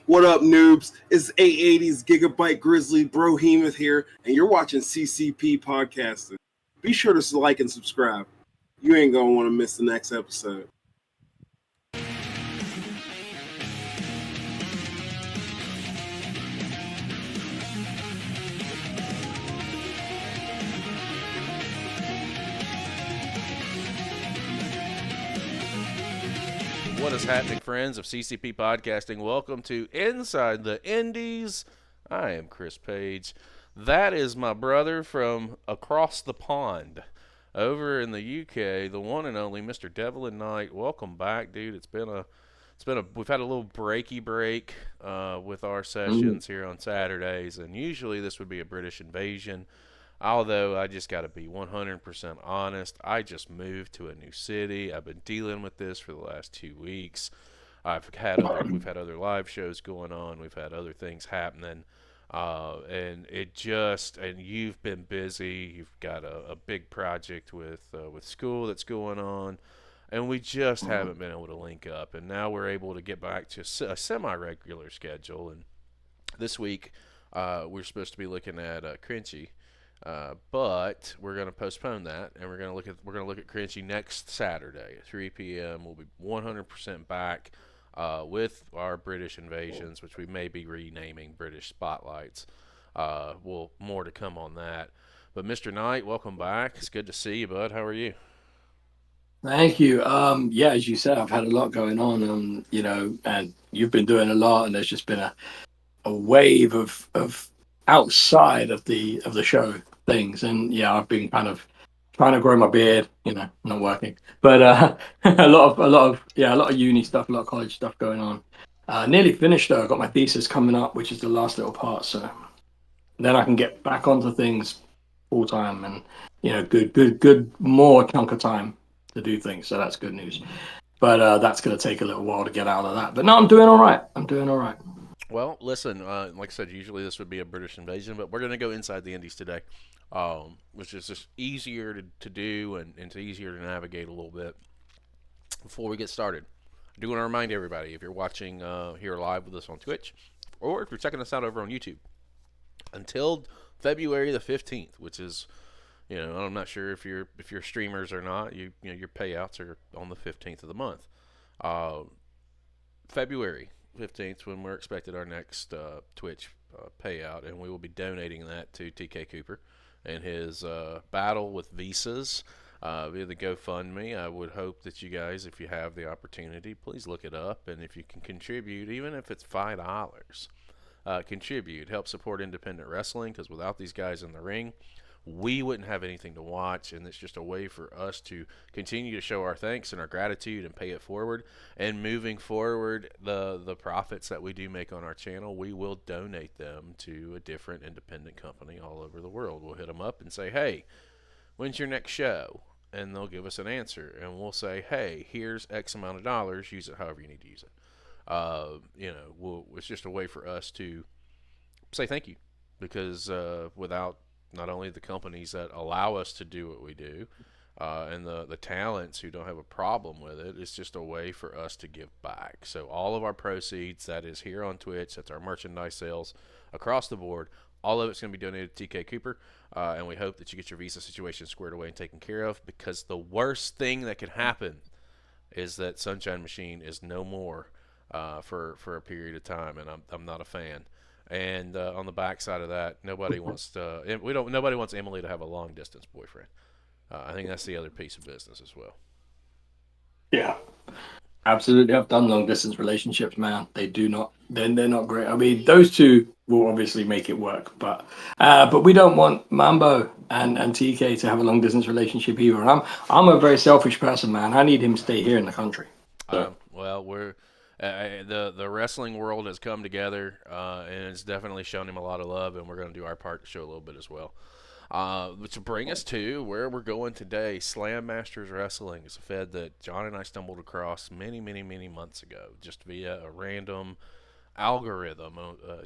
What up, noobs? It's 880's Gigabyte Grizzly Brohemoth here, and you're watching CCP Podcasting. Be sure to like and subscribe. You ain't gonna want to miss the next episode. What is happening, friends of CCP Podcasting? Welcome to Inside the Indies. I am Chris Page. That is my brother from across the pond over in the UK, the one and only Mr. Devlin Knight. Welcome back, dude. We've had a little breaky break with our sessions here on Saturdays, and usually this would be a British invasion. Although I just got to be 100% honest, I just moved to a new city. I've been dealing with this for the last 2 weeks. We've had other live shows going on. We've had other things happening, and you've been busy. You've got a big project with school that's going on, and we just haven't been able to link up. And now we're able to get back to a semi-regular schedule. And this week, we're supposed to be looking at Crunchy. But we're going to postpone that, and we're going to look at Crunchy next Saturday at 3 p.m. We'll be 100% back with our British invasions, which we may be renaming British Spotlights. More to come on that. But Mr. Knight, welcome back. It's good to see you, bud. How are you? Thank you. Yeah, as you said, I've had a lot going on, and you've been doing a lot, and there's just been a wave of outside of the show things, and yeah, I've been kind of trying to grow my beard, not working, but a lot of uni stuff, a lot of college stuff going on. Nearly finished though. I got my thesis coming up, which is the last little part, so then I can get back onto things full time, and good more chunk of time to do things, so that's good news. But that's going to take a little while to get out of that, but no, I'm doing all right. Well, listen, like I said, usually this would be a British invasion, but we're going to go inside the Indies today, which is just easier to do and it's easier to navigate a little bit. Before we get started, I do want to remind everybody, if you're watching here live with us on Twitch, or if you're checking us out over on YouTube, until February the 15th, which is, I'm not sure if you're streamers or not, your payouts are on the 15th of the month. February 15th when we're expected our next Twitch payout, and we will be donating that to TK Cooper and his battle with visas via the GoFundMe. I would hope that you guys, if you have the opportunity, please look it up, and if you can contribute, even if it's $5, contribute, help support independent wrestling, because without these guys in the ring, we wouldn't have anything to watch, and it's just a way for us to continue to show our thanks and our gratitude and pay it forward. And moving forward, the profits that we do make on our channel, we will donate them to a different independent company all over the world. We'll hit them up and say, hey, when's your next show? And they'll give us an answer, and we'll say, hey, here's X amount of dollars, use it however you need to use it. It's just a way for us to say thank you, because without not only the companies that allow us to do what we do, and the talents who don't have a problem with it, it's just a way for us to give back. So all of our proceeds, that is here on Twitch, that's our merchandise sales across the board, all of it's going to be donated to TK Cooper, and we hope that you get your visa situation squared away and taken care of, because the worst thing that could happen is that Sunshine Machine is no more for a period of time, and I'm not a fan. And on the backside of that, nobody wants Emily to have a long distance boyfriend. I think that's the other piece of business as well. Yeah, absolutely. I've done long distance relationships, man. They're not great. I mean, those two will obviously make it work, but we don't want Mambo and TK to have a long distance relationship either. I'm a very selfish person, man. I need him to stay here in the country. So. We're the wrestling world has come together, and it's definitely shown him a lot of love, and we're going to do our part to show a little bit as well. Which will bring us to where we're going today. Slammasters Wrestling is a fed that John and I stumbled across many, many, many months ago, just via a random algorithm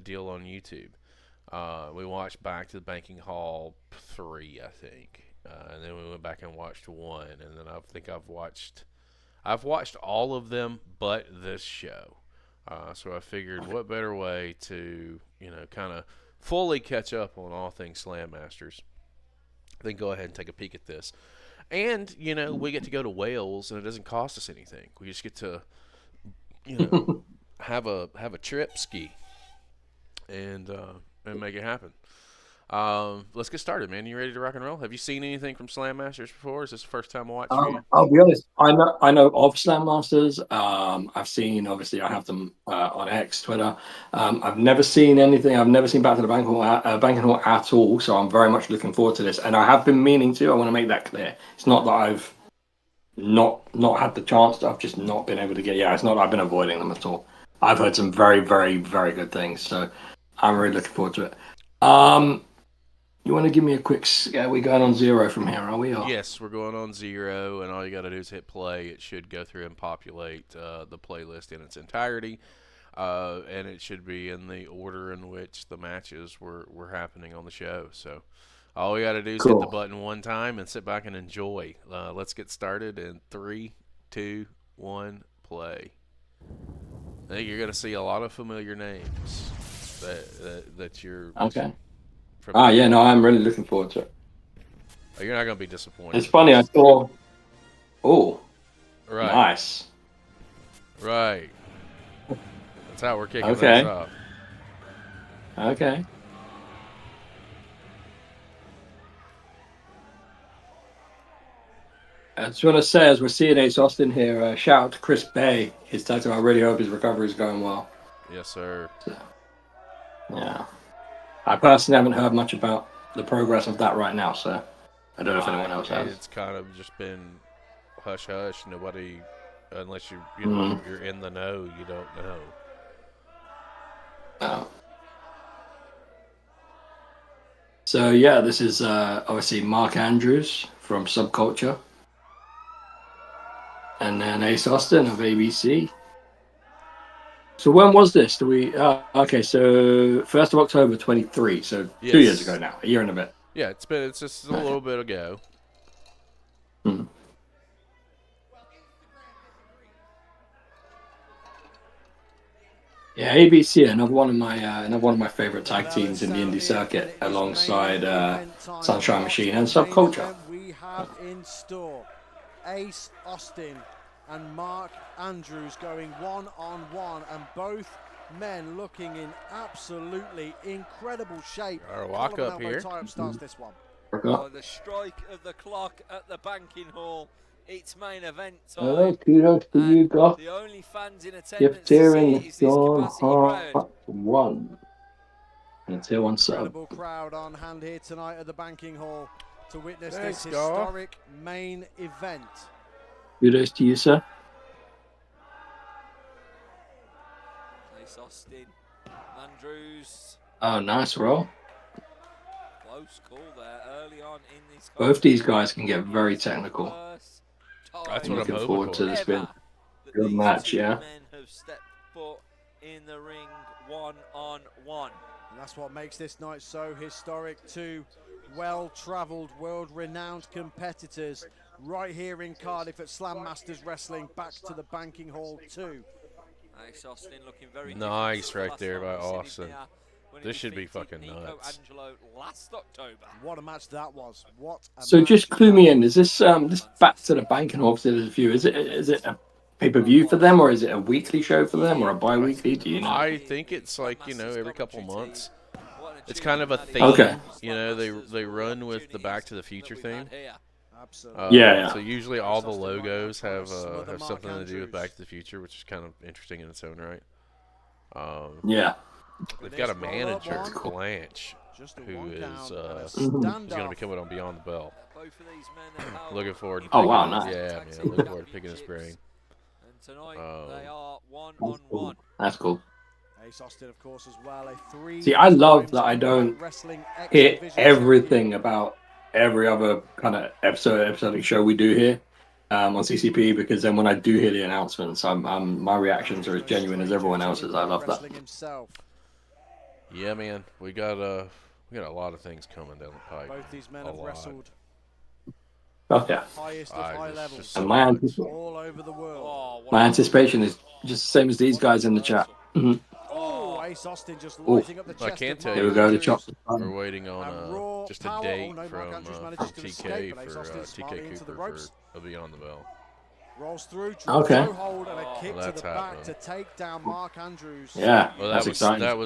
deal on YouTube. We watched Back to the Banking Hall 3, I think, and then we went back and watched 1, and then I think I've watched all of them but this show. So I figured, what better way to, kind of fully catch up on all things Slammasters than go ahead and take a peek at this. And, we get to go to Wales, and it doesn't cost us anything. We just get to, you know, have a trip ski and make it happen. Let's get started, man. You ready to rock and roll? Have you seen anything from Slammasters before? Is this the first time watch for you? I'll be honest. I know of Slammasters. I've seen, obviously, I have them on X, Twitter. I've never seen anything. I've never seen Back to the Banking Hall at all. So I'm very much looking forward to this, and I have been meaning to. I want to make that clear. It's not that I've not had the chance. I've just not been able to get. Yeah, it's not that I've been avoiding them at all. I've heard some very, very, very good things. So I'm really looking forward to it. You want to give me a quick? We're going on 0 from here, are we? Or? Yes, we're going on 0, and all you got to do is hit play. It should go through and populate the playlist in its entirety, and it should be in the order in which the matches were happening on the show. So all we got to do is hit the button one time and sit back and enjoy. Let's get started in 3, 2, 1, play. I think you're going to see a lot of familiar names that you're okay. Yeah, no, I'm really looking forward to it. You're not going to be disappointed. It's funny, I saw... Oh, right. Nice. Right. That's how we're kicking this off. Okay. I just want to say, as we're seeing Ace Austin here, shout out to Chris Bay. He's talking, I really hope his recovery is going well. Yes, sir. So, yeah. I personally haven't heard much about the progress of that right now, so I don't know if anyone else has. It's kind of just been hush-hush. Nobody, unless you're in the know, you don't know. Oh. So, yeah, this is obviously Mark Andrews from Subculture. And then Ace Austin of ABC. So when was this? So 1st of October 23. So 2 years ago now, a year and a bit. Yeah, it's just a little bit ago. Hmm. Yeah, ABC, another one of my favorite tag teams in the indie circuit, alongside Sunshine Machine and Subculture. We have in store Ace Austin and Mark Andrews going 1-on-1, and both men looking in absolutely incredible shape. Our walk up here. Starts this one. Oh, the strike of the clock at the banking hall. It's main event time. Oh, kudos to you, guys. The only fans in attendance to see is this capacity crowd. 1. And tier 1 sub. Incredible crowd on hand here tonight at the banking hall to witness this historic main event. Kudos to you, sir. Ace Austin, Andrews. Oh, nice roll. Close call there early on in this. Both these guys can get very technical. That's I'm what looking I'm forward to this being a good match, yeah. Men have stepped foot in the ring 1-on-1. And that's what makes this night so historic. Two well-travelled, world-renowned competitors right here in Cardiff at Slammasters Wrestling. Back to the banking hall 2. Ace Austin looking very nice right there by Austin. This should be fucking nuts. Last October. What a match that was. So just clue me in. Is this this Back to the Banking Hall? There's a few. Is it a pay-per-view for them, or is it a weekly show for them, or a bi-weekly? Do you know? I think it's like, every couple months. It's kind of a theme. Okay. They run with the Back to the Future theme. Yeah. So usually all the logos have something to do with Back to the Future, which is kind of interesting in its own right. Yeah. They've got a manager, Blanche, who is going to be coming on Beyond the Bell. Looking forward to Oh, wow, nice. Yeah, man. Looking forward to picking his brain. And tonight they are 1-on-1. That's cool. Ace Austin, of course, as well. See, I love that I don't hit everything about every other kind of episodic show we do here on CCP, because then when I do hear the announcements, my reactions are as genuine as everyone else's. I love that. Yeah, man, we got a lot of things coming down the pipe. Both these men have wrestled Oh yeah. Highest of high It's levels. just And so my much. All over the world. Oh, what my a- anticipation is just the same as these guys in the chat. Oh, Ace Austin just Oh, lighting up the I chest can of tell Here you we go. The this. chop. We're waiting And on raw just a power. date Oh no, Mark Andrews from manages to TK escape, but Ace for Austin TK smartly into the Cooper ropes. for Beyond the Bell. Rolls through, draws Okay. no hold, and a kick Well, to that's the back happening. to take down Mark Andrews. Yeah, Well, that's exciting. that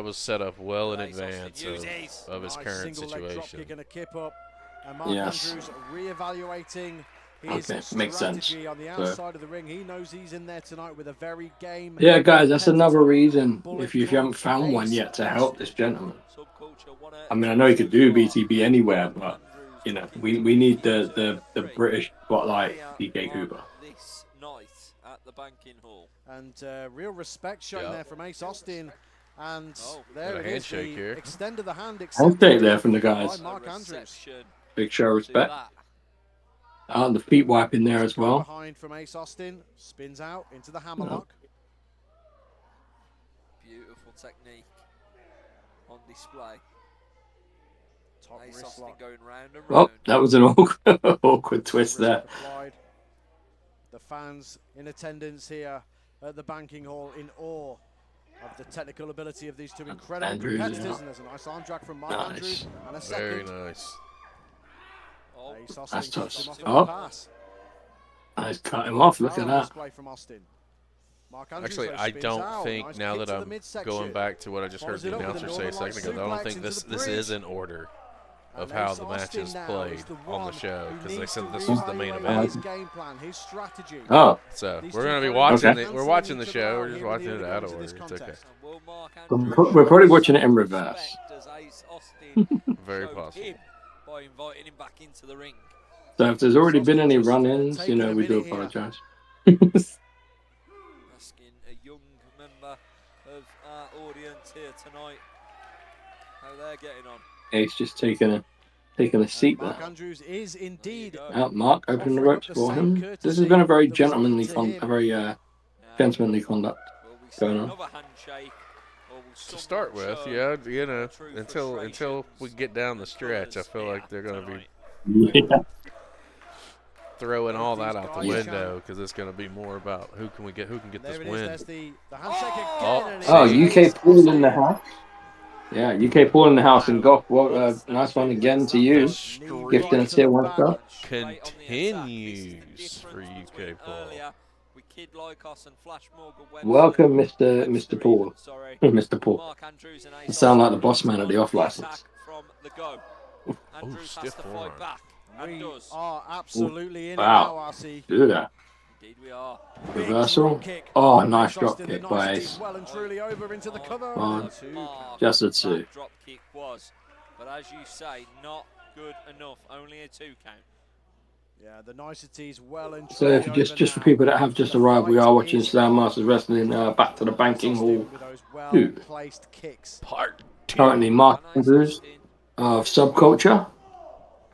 was set up well in Dereiss Austin advance uses. of his Nice current single leg drop situation. kick and a kip up. And Mark Yes. Andrews re-evaluating his Okay, makes sense. strategy on the So- outside of the ring. He knows he's in there tonight with a very game. Yeah, guys, that's another competitive, reason if you bulletproof haven't found one Ace yet to help this gentleman. Subculture won a I mean, I know you could do so far. BTB anywhere, but Andrews you know, looking we to need use the a free British spotlight, here DK on Cooper. This night at the banking hall. And real respect shown Yeah. there from Ace Austin. And Oh, there got a it is, handshake the here. extend of the hand Handshake there from the guys. by Mark Andrews. reception Big show of to respect. that. And the feet wiping there as Go well. behind from Ace Austin, spins out into the hammerlock. Beautiful technique on display. Top Ace wrist Austin lock. going round and Oh, round. that was an awkward twist Wrist there. lock applied. The fans in attendance here at the banking hall in awe of the technical ability of these two incredible Andrews, competitors. yeah. And there's a nice arm drag from Mark Nice. Andrews. And a Very second. nice. Oh, Ace Austin That's cuts tough. him off Oh. with a pass. Nice, cut him off. Look at Power that. display from Austin. Mark Andrews, Actually, though, I spins don't out. think Nice now kick that to the I'm midsection. going back to what I just heard Follows the it up with announcer a say a Northern second ago, I Lights don't think suplex this into the this is bridge. in order of And how Ace the Austin matches now played is the on the one show who because they needs said to this was the main reevaluate event. his game plan, his strategy. Oh, So These we're two gonna be very watching Okay. it. We're watching the cancelling each show. other We're out just here in watching the it early out goings of of this order. It's okay. contest. And will Mark We're probably show watching it in some reverse. respect as Ace Austin Very showed possible. him by inviting him back into the ring. so if there's already been any Just, run-ins, you taking know, a we do minute here. apologise. Asking a young member of our audience here tonight how they're getting on. Ace just taking a seat there. Mark Andrews is indeed Mark opening the offering up ropes the for same him. This courtesy has been a very that was offered gentlemanly, to him. very Now, gentlemanly conduct. will we see going on. another handshake? Or will To someone start with, show yeah, you know, their true until we frustrations get down the and stretch, I colours feel like they're here gonna be tonight? Yeah. throwing all Both that these out the guys window because it's gonna be more about who can get There this it is. win. There's the handshake Oh! again. and Oh, it is UK Ace Paul in the Austin. house. Yeah, UK Paul in the house and Goff. Well, nice one again to you. Streak Gifting a tier 1 star. Continues for UK Paul. With Kid Lykos and Flash Morgan Webster. Welcome, Webster Mr. Paul. even, sorry. Mr. Paul. Mark Andrews and Ace You sound like Austin the boss man at the off on license. attack from the go. Andrews has stiff to forearm. fight back and We does. are absolutely in Wow. it now, RC. Do that. Indeed we are. Big Reversal. drop kick. Oh, nice Ace drop Austin, the kick by niceties Ace. well and truly over into the cover. One. And two. Just a that two. drop kick was, but as you say, not good enough. Only a 2 count. Yeah, the niceties well and So truly if you just over for now. people that have just The arrived, we fight are watching is Slammasters on. Wrestling back to the Ace banking Austin hall. with those Two. well-placed kicks. Part two. Currently, Mark And Ace Andrews Austin of Subculture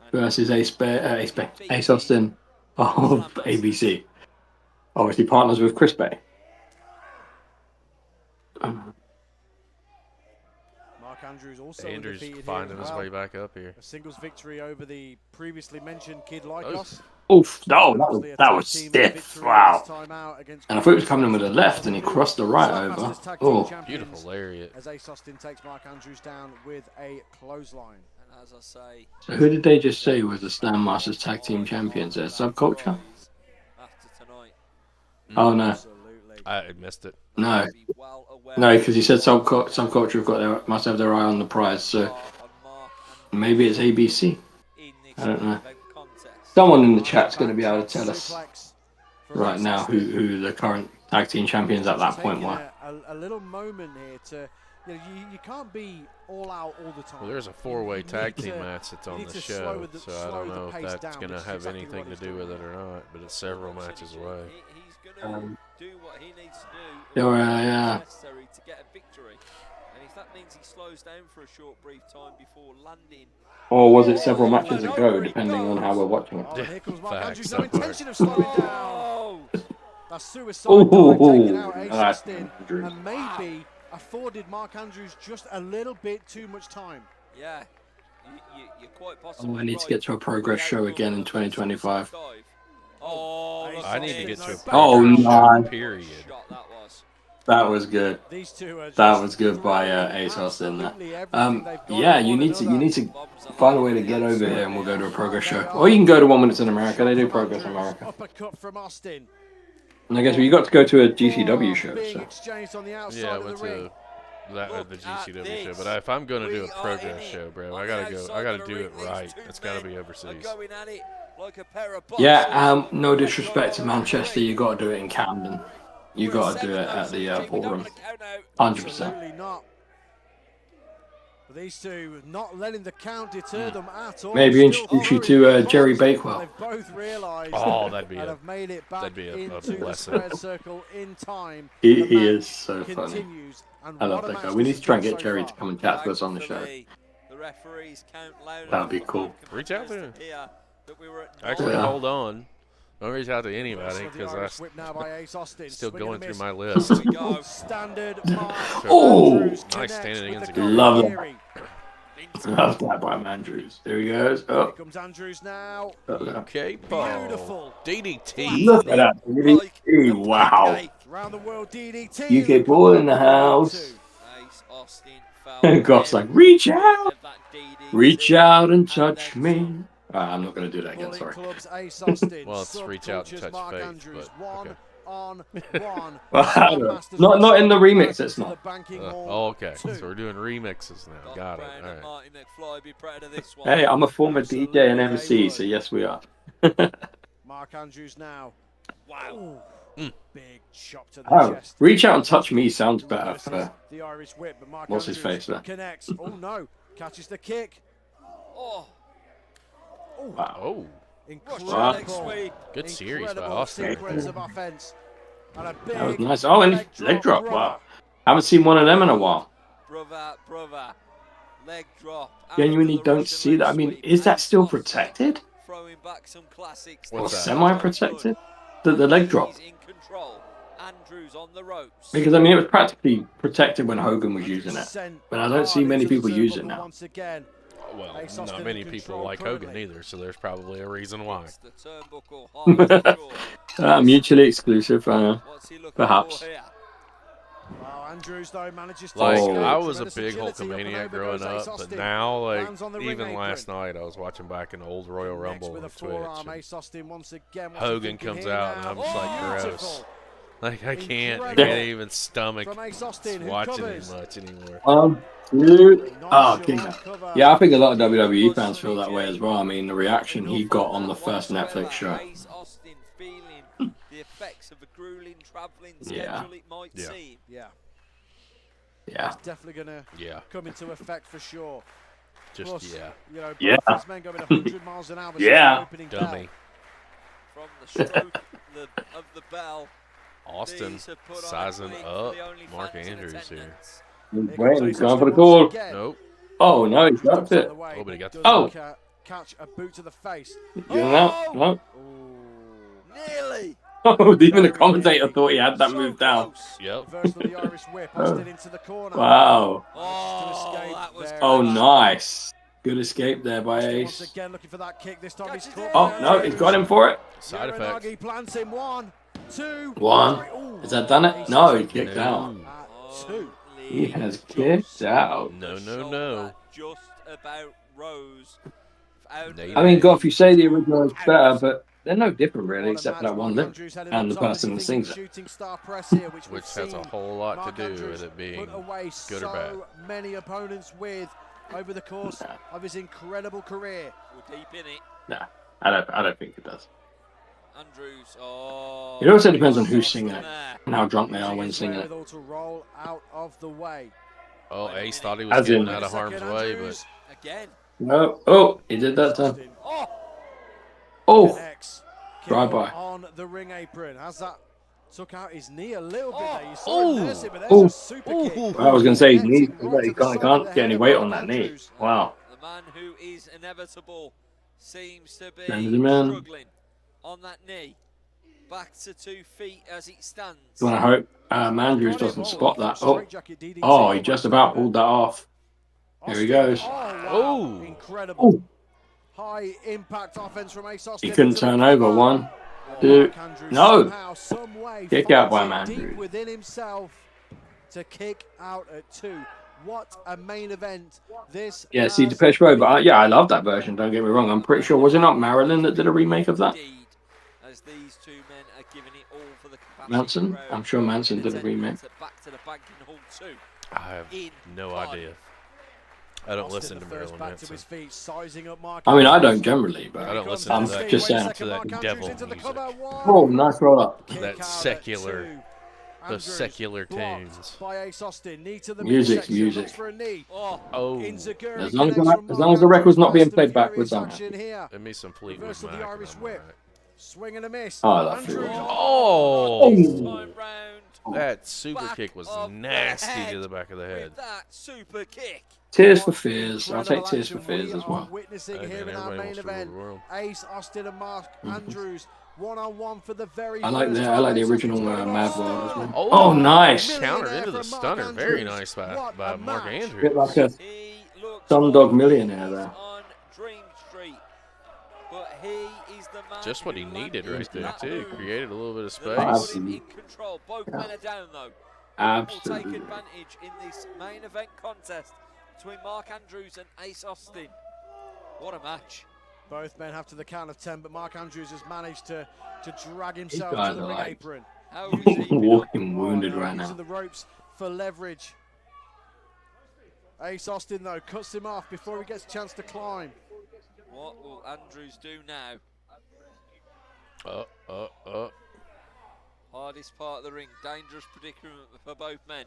and versus Ace Austin of ABC. Obviously partners with Chris Bay. Mark Andrews also Andrews undefeated finding here his as well. way back up here. A singles victory over the previously mentioned Kid Lykos. Oof, no, Obviously a that tag was team stiff. victory Wow. this time out against And I thought he was coming in with a left and he crossed the right over. Slammasters tag team Oh, champions Beautiful lariat. as Ace Austin takes Mark Andrews down with a clothesline. And as I say, so who did they just say was the Slammasters Tag Team Champions there? Subculture? after tonight. Oh, no. Absolutely. I missed it. No. Be well aware No, because he said Subculture have got must have their eye on the prize, so on Mark and maybe it's ABC. in this I don't know. event contest. Someone in the chat's going to be able to tell us Suplex from right Ace now Austin. who the current Tag Team Champions at that point Taking were. a little moment here to, you can't be all out all the time. Well, there's a You four-way need tag team to- match that's on need the to show, so I slow don't the know if pace that's down, going to which is have exactly anything what to he's do with doing. it or not, but it's several matches away. He's going to Um, do what he needs to do. yeah. Necessary to get a victory. And if that means he slows down for a short, brief time before landing. Or was it several matches ago, depending on how we're watching it? Oh, and here comes Mark Facts, Andrews. that No part. intention of slowing down. Oh! That suicide dive taking out Ace That's Austin Andrews. and maybe afforded Mark Andrews just a little bit too much time. Yeah. You're quite possibly I need to get to a progress show again in 2025. I need to get to a Oh, progress show, nice. period. That was good. These two are That just was good by throwing Ace Austin there. absolutely everything they've got Yeah, at you one need to another. find a way to get over here, and we'll go to a progress show. Or you can go to one when it's in America. They do Shot from progress in Andrews, America. uppercut from Austin. And I guess you got to go to a GCW show. Being So exchanged on the outside Yeah, I of went the ring. to the Look at GCW show. this. But if I'm gonna do We a are progress in it. show, bro, On I the gotta go. outside I gotta of the do it ring, these right. two It's gotta men be are overseas. going at it like a pair of yeah, boxers. no Lykos disrespect to on the Manchester, ring. you got to do it in Camden. You For a got to do seven, it though, at the CG, we don't ballroom. want to count out. 100%. Absolutely not. But these two not letting the count deter them at all. Maybe Still introduce you throwing to Jerry punches. Bakewell. They've both realised Oh, that'd be and a have made it back that'd be a into the blessing. squared circle in time. He The match is so funny. continues. And I love what a that guy. match We this need has to try and been get so Jerry far. to come and chat to us on the show. Thankfully, the referees count loud That'd be enough cool. for Reach out to Manchester him. here that we were at Actually, Yeah. hold on. Don't reach out to anybody Reversal of the because Irish whip now by Ace Austin. still Swing and going a through miss. my list. Here we go. Standard mark. Oh, Andrews nice connects standing with against the a Love it. Kiri. Love that by Andrews. There he goes. Here Oh, comes Andrews now. Okay, Paul. Beautiful. DDT. look at that. DDT. Wow. Pancake. Round the world DDT. UK ball in the house. Ace Austin fell Goff's like, every reach bit out. of that DDT Reach out and and touch then me. some. I'm not going to do that again, Bullet sorry. clubs Ace Austin. Well, it's reach out and Subcultures touch Mark faith, Andrews. but, One okay. on one. Well, Slammasters not in the back remix, it's to not. the banking hall Oh, okay. two. So we're doing remixes now. Got it. Brown All and right. Martyn McFly be proud of this one. Hey, I'm a former Absolutely, DJ and they MC, would. so yes, we are. Mark Andrews now. Wow. Ooh, big chop to the Oh, chest. reach out and touch me sounds better Versus for the Irish whip, but Mark what's his Andrews face there? connects. Oh no, catches the kick. Oh, Wow. Oh, Russian Wow. leg sweep. good series by Incredible Austin. right sequence there. of offense. And a big That was nice. Oh, and leg drop. Wow. Haven't seen one of them in a while. Brother. Leg drop. Genuinely After the don't Russian see leg that. I mean, sweep, is that Ace still Austin protected? Throwing back some classics. What's Or that? semi-protected? The leg drop. He's in control. Andrews on the ropes. Because, I mean, it was practically protected when Hogan was using it. But I don't see many people use it now. Once again. Well, Ace not Austin many in people control like Hogan currently. either, so there's probably a reason why. It's the turnbuckle hard for sure. Mutually exclusive, What's he looking perhaps. for here? Wow, Andrews though manages to Like, escape. I was a Tremendous big agility, up and Hulkamaniac over growing goes Ace up, but Austin. now, like, Lands on the ring even last apron. night, I was watching back an old Royal Next Rumble with on a forearm, Twitch. and Ace Austin once again. What's he Hogan thinking comes here out, and now? I'm just like, Beautiful gross. Like, I can't Incredible. even stomach From Ace Austin, who watching covers. it much anymore. Dude. Oh, Nonchalant King. cover. Yeah, I think a lot of WWE fans feel that way as well. I mean, the reaction he got on the first Netflix show. Ace Austin feeling the effects of a grueling travelling Yeah. schedule, it might Yeah. seem. Yeah, Yeah. it's definitely going to Yeah, come into effect for sure. just, Plus, yeah. you know, both Yeah. these men going 100 miles an hour since Yeah. the opening bell. Dummy. From the stroke of the bell, Austin these have put on a sizing clinic for up the only Mark fans in Andrews here. attendance. Here comes Wait, he's Ace going for the Austin call. once again. Nope. Oh, no, he's got Jumps out it. of the way, Oh, but he got the- doesn't Oh. catch a boot to the face. You know? No. Ooh. Nearly. Oh, even the commentator thought he had that So move down. close. Yep. Reversal of the Irish whip. Austin into the corner. Wow. Oh, escape that was there. Oh, clever. nice. Good escape there by Austin once Ace. again looking for that kick. This time he's Catches caught. it. Oh, no, he's got him for it. Side effect. Uranagi plants him. 1, 2, One. 3. Ooh. Has that done it? Ace No, he Austin kicked No. out. at 2. He has kicked out. No, The no, no. shoulder Just about rose. Native. I mean, Goff, you say the original is better, but they're no different, really, except for that one lip. And the person that sings it. Which has a whole lot to do with it being put away good or bad. so many opponents with over the course of his incredible career. We're deep in it. Nah, I don't think it does. Andrews. Oh, It also depends on who's Austin singing it there. and how drunk they are Using when his singing it. wherewithal to roll out of the way. Oh, Ace thought he was As in- getting out of harm's way, but Again. No. Oh, he did that time. Austin Oh, Oh, connects. drive Kill by. on the ring apron. Has that took out his knee a little bit Oh. there. You saw him nurse it, but there's Oh. a super kick. I was going to say his knee. Connecting right He to the side can't of the get any head weight of on that knee. Andrews. Wow. the man who is inevitable seems to be Gentlemen. struggling on that knee. Back to 2 feet as it stands. You want to hope Andrews doesn't spot that. Oh, he just about pulled that off. Here he goes. Oh, wow. Oh. Incredible. Oh, High impact offense from Ace he Austin. couldn't into the turn over. cover. 1, Oh, 2. Mark Andrews No. somehow, some way Kick out by finds it Andrews. deep within himself to kick out at 2. What a main event this Yeah, see has Depeche Mode, but been. I love that version. Don't get me wrong. I'm pretty sure, was it not Marilyn that did a remake of that? Indeed, as these two men are giving it all for the capacity Manson? crowd I'm sure Manson in did a remake. attendance at Back to the Banking Hall 2 I have in no Cardiff. idea. I don't Austin listen the to first Marilyn back to Manson. his feet, sizing up Mark I mean, I Andrews. don't generally, but I don't listen I'm to that. just saying. Second, Mark Andrews devil into the music. cover. Oh, nice roll up. Kick That out at secular- 2. Those Andrews secular blocked tunes. by Ace Austin. Knee to the Music's midsection, music. looks for a knee. Oh, Oh, Inzaguri As long as connects from as long Mark as the record's not being Andrews. played Fast and backwards, I'm furious happy. action here. give me some Fleetwood Reversal of the Mac. and Irish I'm whip. alright. Swing and a miss. Oh, I love Andrews. Fleetwood Mac. Oh, this Oh. time round that super back kick was of the nasty head to the back of the head. with that super kick. Tears for What Fears. I'll incredible take Tears for action Fears we as are well. witnessing Hey, here man, in our everybody main wants to rule event. the world. Ace Austin and Mark Andrews, one-on-one for the very I like first the time. Original Ace Austin's got him Mad on. World as well. Oh, Oh, nice. Millionaire Countered into the from Mark stunner. Very Andrews. nice What by a Mark match. Andrews. Bit like a He looks Slumdog like Millionaire he's there. on Dream Street, but he is the man Just what he who needed landed right there, that too. move Created a little bit of that put space. him in control. Both men are down though. Who will Absolutely. take advantage in this main event contest between Mark Andrews and Ace Austin. What a match. Both men have to the count of 10, but Mark Andrews has managed to drag himself guys to the are ring like- apron. How is he? Walking Oh, wounded no, right using now. the ropes for leverage. Ace Austin, though, cuts him off before he gets a chance to climb. What will Andrews do now? Hardest part of the ring. Dangerous predicament for both men.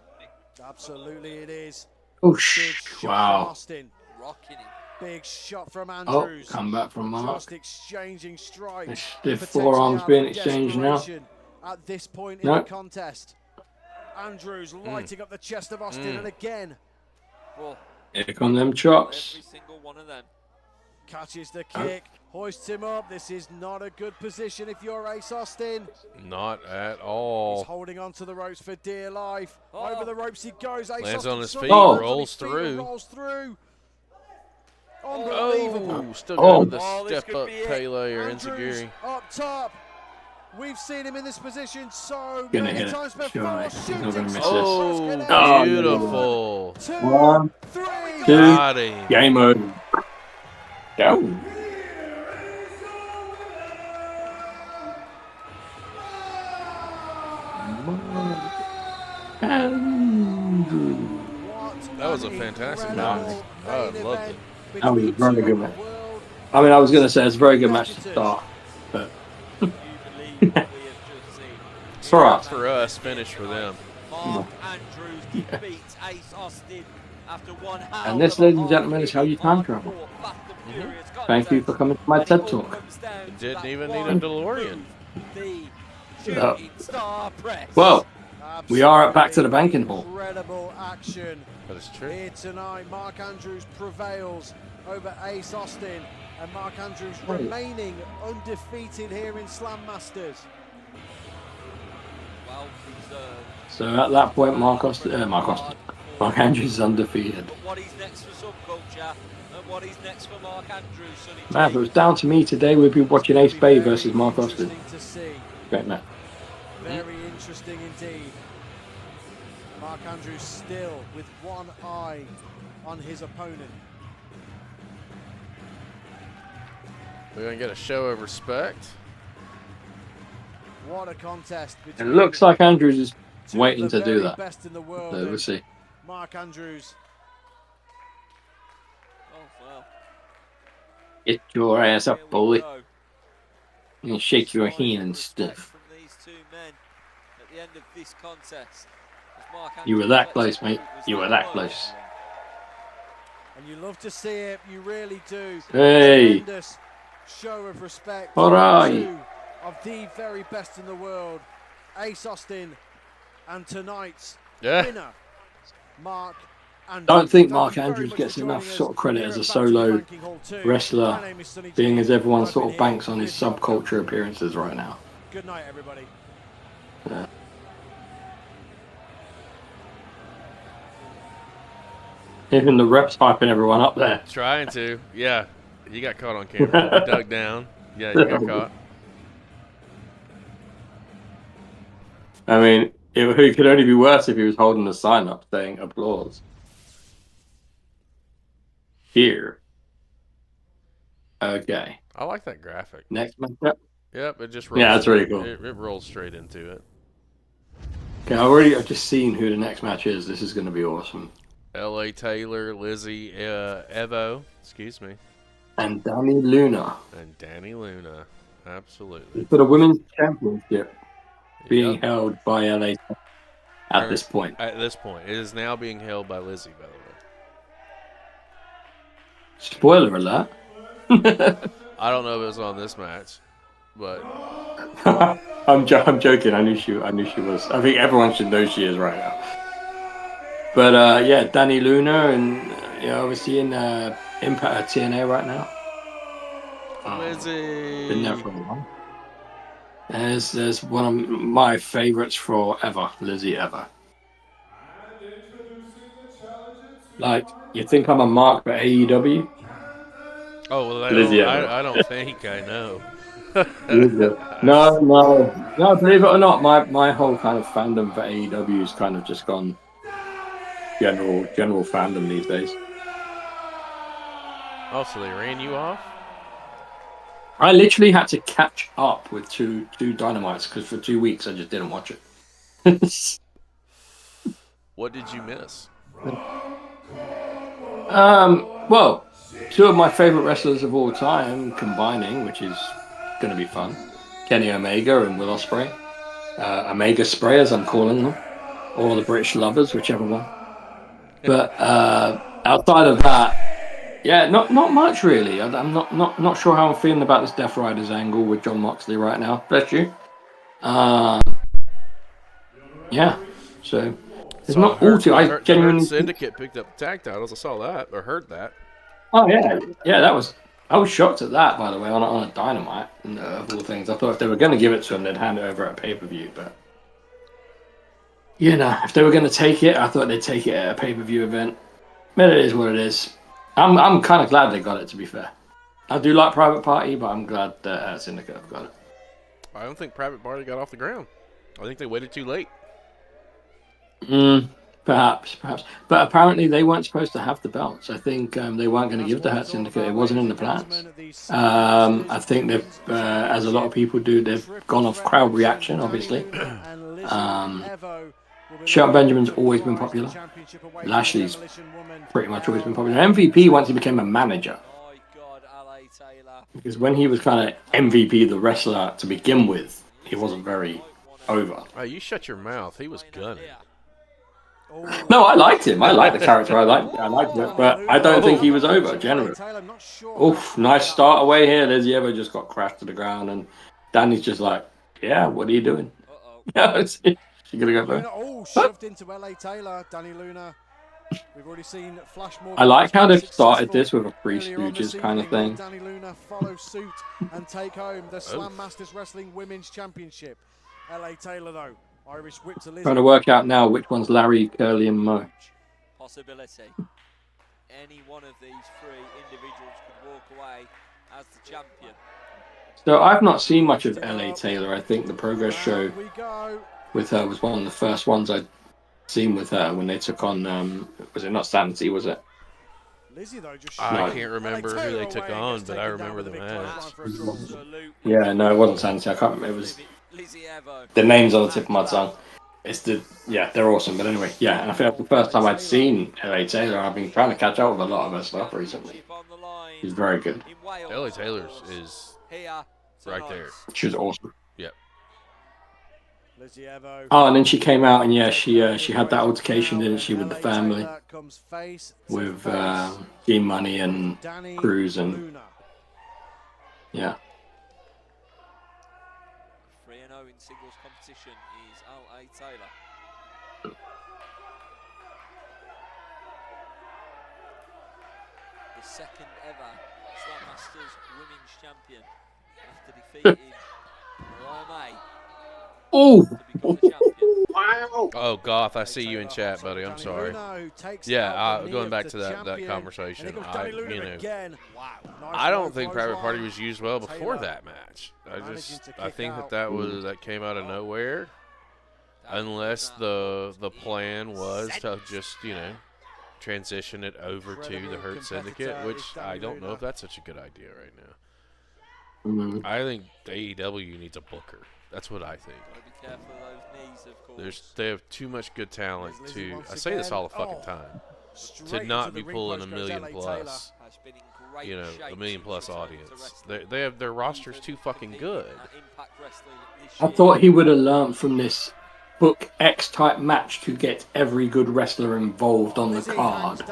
Absolutely it is. Oh, Big shot from wow. Austin. Rocking him. Big shot from Oh, Andrews. come back from Mark. Just exchanging strikes. The stiff potentially forearms out being of exchanged now. desperation at this point in No. the contest. Andrews lighting up the chest of Austin, and again Well, Here come them chops. every single one of them. catches the kick, hoists him up. This is not a good position if you're Ace Austin. Not at He's all. holding on to the ropes for dear life. Oh. Over the ropes he goes. Ace Lands Austin on his suddenly feet, lands on rolls his feet and through. rolls through. Unbelievable. Oh, still Oh. going with the Oh, this step could up be it. Pele or Andrews Inzaguri. up top. We've seen him in this position so Gonna many hit it. times before. Sure, he's not Shooting gonna miss this. star Oh, press connects. Oh, beautiful. 2, 1, 3. 2. Got him. Game over. Go. Andrew. That was a fantastic match. I loved it. That was a very good match. I mean, I was going to say it's a very good match to start, but You believe what we have just seen. for us. For us, finish for them. Mark Andrews defeats Ace Austin after one hell And this, of a ladies and gentlemen, is how you time hard travel. fought, fast and furious Thank you for contest. coming to my And it TED all Talk. comes down to Didn't that even need a one DeLorean. move, the Yeah. shooting star press. Well, we are at back to the banking hall. Incredible action That is true. here tonight. Mark Andrews prevails over Ace Austin, and Mark Andrews remaining undefeated here in Slammasters. Well deserved. So at that point, Mark Andrews is undefeated. But what is next for Subculture and what is next for Mark Andrews, Sonny Man, if G? it was down to me today, we'd be watching Ace Bay versus Mark Austin. Interesting to see. Great match. Very interesting indeed. Mark Andrews still with one eye on his opponent. We're going to get a show of respect. What a contest It between looks like Andrews is two of waiting the to do very that. best in the world. So we'll see. Mark Andrews. Oh, well. Get your ass Here up, we bully. go. And shake your Sign of hand and respect stuff. From these two men at the end of this contest. As Mark You were Andrews that lets close, it mate. go, was You were that close. And you love to see it, you really do. Hey. Tremendous show of respect. All right. Two of the very best in the world, Ace Austin, and tonight's Yeah. winner, Mark Andrews. Don't think Thank Mark you very Andrews much gets for joining enough us sort of credit here as a at Back to the solo Banking Hall 2. wrestler, My name is Sonny G. being as everyone I've sort been of banks here on his with Mark subculture Andrews. appearances right now. Good night, everybody. Even the refs hyping everyone up there. Trying to. Yeah. You got caught on camera. You dug down. Yeah, you got caught. I mean, it could only be worse if he was holding a sign up saying applause. Here. Okay. I like that graphic. Next matchup. Yep, it just rolls. Yeah, that's really cool. It rolls straight into it. Okay, I've just seen who the next match is. This is going to be awesome. L.A. Taylor, Lizzy, Evo, excuse me. And Dani Luna. And Dani Luna, absolutely. For the women's championship being held by LA at this point. At this point. It is now being held by Lizzy, by the way. Spoiler alert. I don't know if it was on this match, but I'm joking. I knew she was. I think everyone should know she is right now. But yeah, Dani Luna, and obviously in Impact TNA right now. Lizzy. Been there for a while. There's one of my favorites forever, Lizzy ever. Like, you think I'm a mark for AEW? Oh, well, Lizzy I don't think I know. No. Believe it or not, my whole kind of fandom for AEW is kind of just gone general fandom these days. Oh, so they ran you off? I literally had to catch up with two Dynamites because for 2 weeks I just didn't watch it. What did you miss? Well, two of my favorite wrestlers of all time combining, which is going to be fun. Kenny Omega and Will Ospreay. Omega Spray, as I'm calling them. Or the British Lovers, whichever one. But outside of that, yeah, not much really. I'm not sure how I'm feeling about this Death Riders angle with Jon Moxley right now. Bless you. Yeah, so it's not all too. I genuinely Syndicate picked up the tag titles. I saw that or heard that. Oh yeah. That was. I was shocked at that, by the way, on a Dynamite of all things. I thought if they were going to give it to him, they'd hand it over at a pay-per-view. But if they were going to take it, I thought they'd take it at a pay-per-view event. But it is what it is. I'm kind of glad they got it. To be fair, I do like Private Party, but I'm glad that Syndicate have got it. I don't think Private Party got off the ground. I think they waited too late. Perhaps. But apparently they weren't supposed to have the belts. I think they weren't going to give the Hurt Syndicate. It wasn't in the plans. I think they've, as a lot of people do, they've gone off crowd reaction, obviously. Shelton Benjamin's always been popular. Lashley's pretty much always been popular. MVP once he became a manager. Because when he was kind of MVP, the wrestler to begin with, he wasn't very over. Oh, you shut your mouth. He was gunning. No, I liked him. I liked the character. I liked it, but I don't think he was over, generally. Oof, nice start away here. Lizzy Ever just got crashed to the ground, and Danny's just like, yeah, what are you doing? She gonna go for Oh, shoved into LA Taylor, Dani Luna. We've already seen Flash Morgan. I like how they've started this with a Three Stooges kind of thing. Dani Luna follow suit and take home the Slammasters Wrestling Women's Championship. LA Taylor, though. Irish whip to Lizzy. Trying to work out now which one's Larry, Curly, and Mo. Possibility. Any one of these three individuals could walk away as the champion. So I've not seen much of LA Taylor. I think the Progress show with her was one of the first ones I'd seen with her when they took on, was it not Sanity, was it? I can't remember who they took on, but I remember the match. Yeah, no, it wasn't Sanity. I can't remember. It was the names on the tip of my tongue. They're awesome. But anyway, yeah, and I think that's the first time I'd seen LA Taylor. I've been trying to catch up with a lot of her stuff recently. She's very good. LA Taylor's is right there. She was awesome. Yep. Oh, and then she came out, and she had that altercation, didn't she, with the family, with Team Money and Cruz, and yeah. 3-0 in singles competition is LA Taylor. The second ever Slammasters Women's Champion after defeating May Oh, to become the champion. Wow. Oh, Goth, I see you in chat, buddy. I'm sorry. Yeah, going back to that conversation, I don't think Private Party was used well before that match. I think that came out of nowhere, unless the plan was to just transition it over to the Hurt Syndicate, which I don't know if that's such a good idea right now. I think AEW needs a booker. That's what I think. Gotta be careful of those knees, of course. They have too much good talent to. I say this all the fucking time. To not be pulling a million plus, a million plus audience. Their roster's too fucking good. I thought he would have learned from this book X type match to get every good wrestler involved on the card.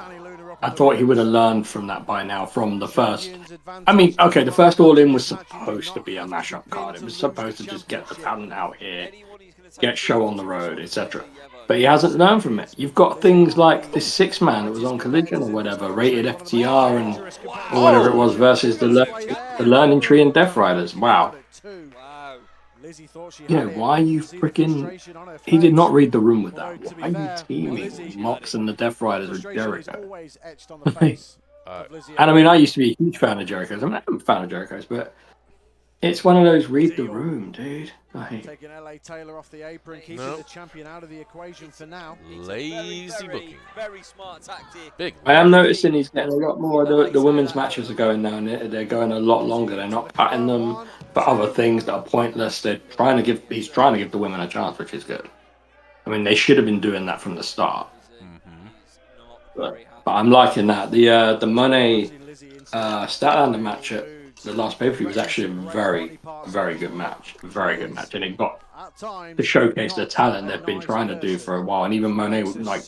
I thought he would have learned from that by now from the first. I mean, okay, the first All In was supposed to be a mashup card. It was supposed to just get the talent out here, get show on the road, etc. But he hasn't learned from it. You've got things like this 6-man that was on Collision or whatever, rated FTR or whatever it was, versus the Learning Tree and Death Riders. Wow. Yeah, why are you freaking... He did not read the room with that. Why are you teaming Mox and the Death Riders with Jericho? And I mean, I used to be a huge fan of Jericho's. I'm a fan of Jericho's, but it's one of those read the room, dude. Taking LA Taylor off the apron, keeping the champion out of the equation for now. Lazy booking. Very smart tactic. Big. I am noticing he's getting a lot more. The women's matches are going now, and they're going a lot longer. They're not cutting them for other things that are pointless. He's trying to give the women a chance, which is good. I mean, they should have been doing that from the start. But I'm liking that. The Monet Statlander match at the last pay-per-view was actually a very, very good match. Very good match. And it got to showcase the talent they've been trying to do for a while. And even Monet, like,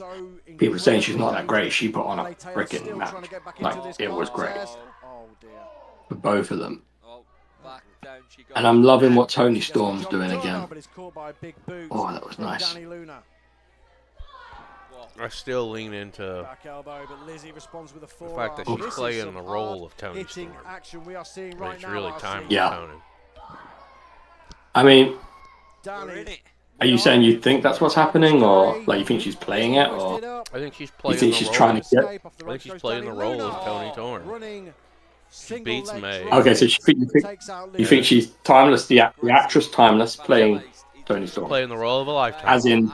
people saying she's not that great, she put on a freaking match. Like, it was great. For both of them. And I'm loving what Toni Storm's doing again. Oh, that was nice. I still lean into the fact that she's playing the role of Toni Storm. It's really time for Toni. I mean, are you saying you think that's what's happening, or like you think she's playing it, or I think she's playing. You think she's trying to get? I think she's playing the role of Toni Storm. She beats May. Okay, so you think she's Timeless, the actress Timeless, playing Toni Storm, playing the role of a lifetime, as in.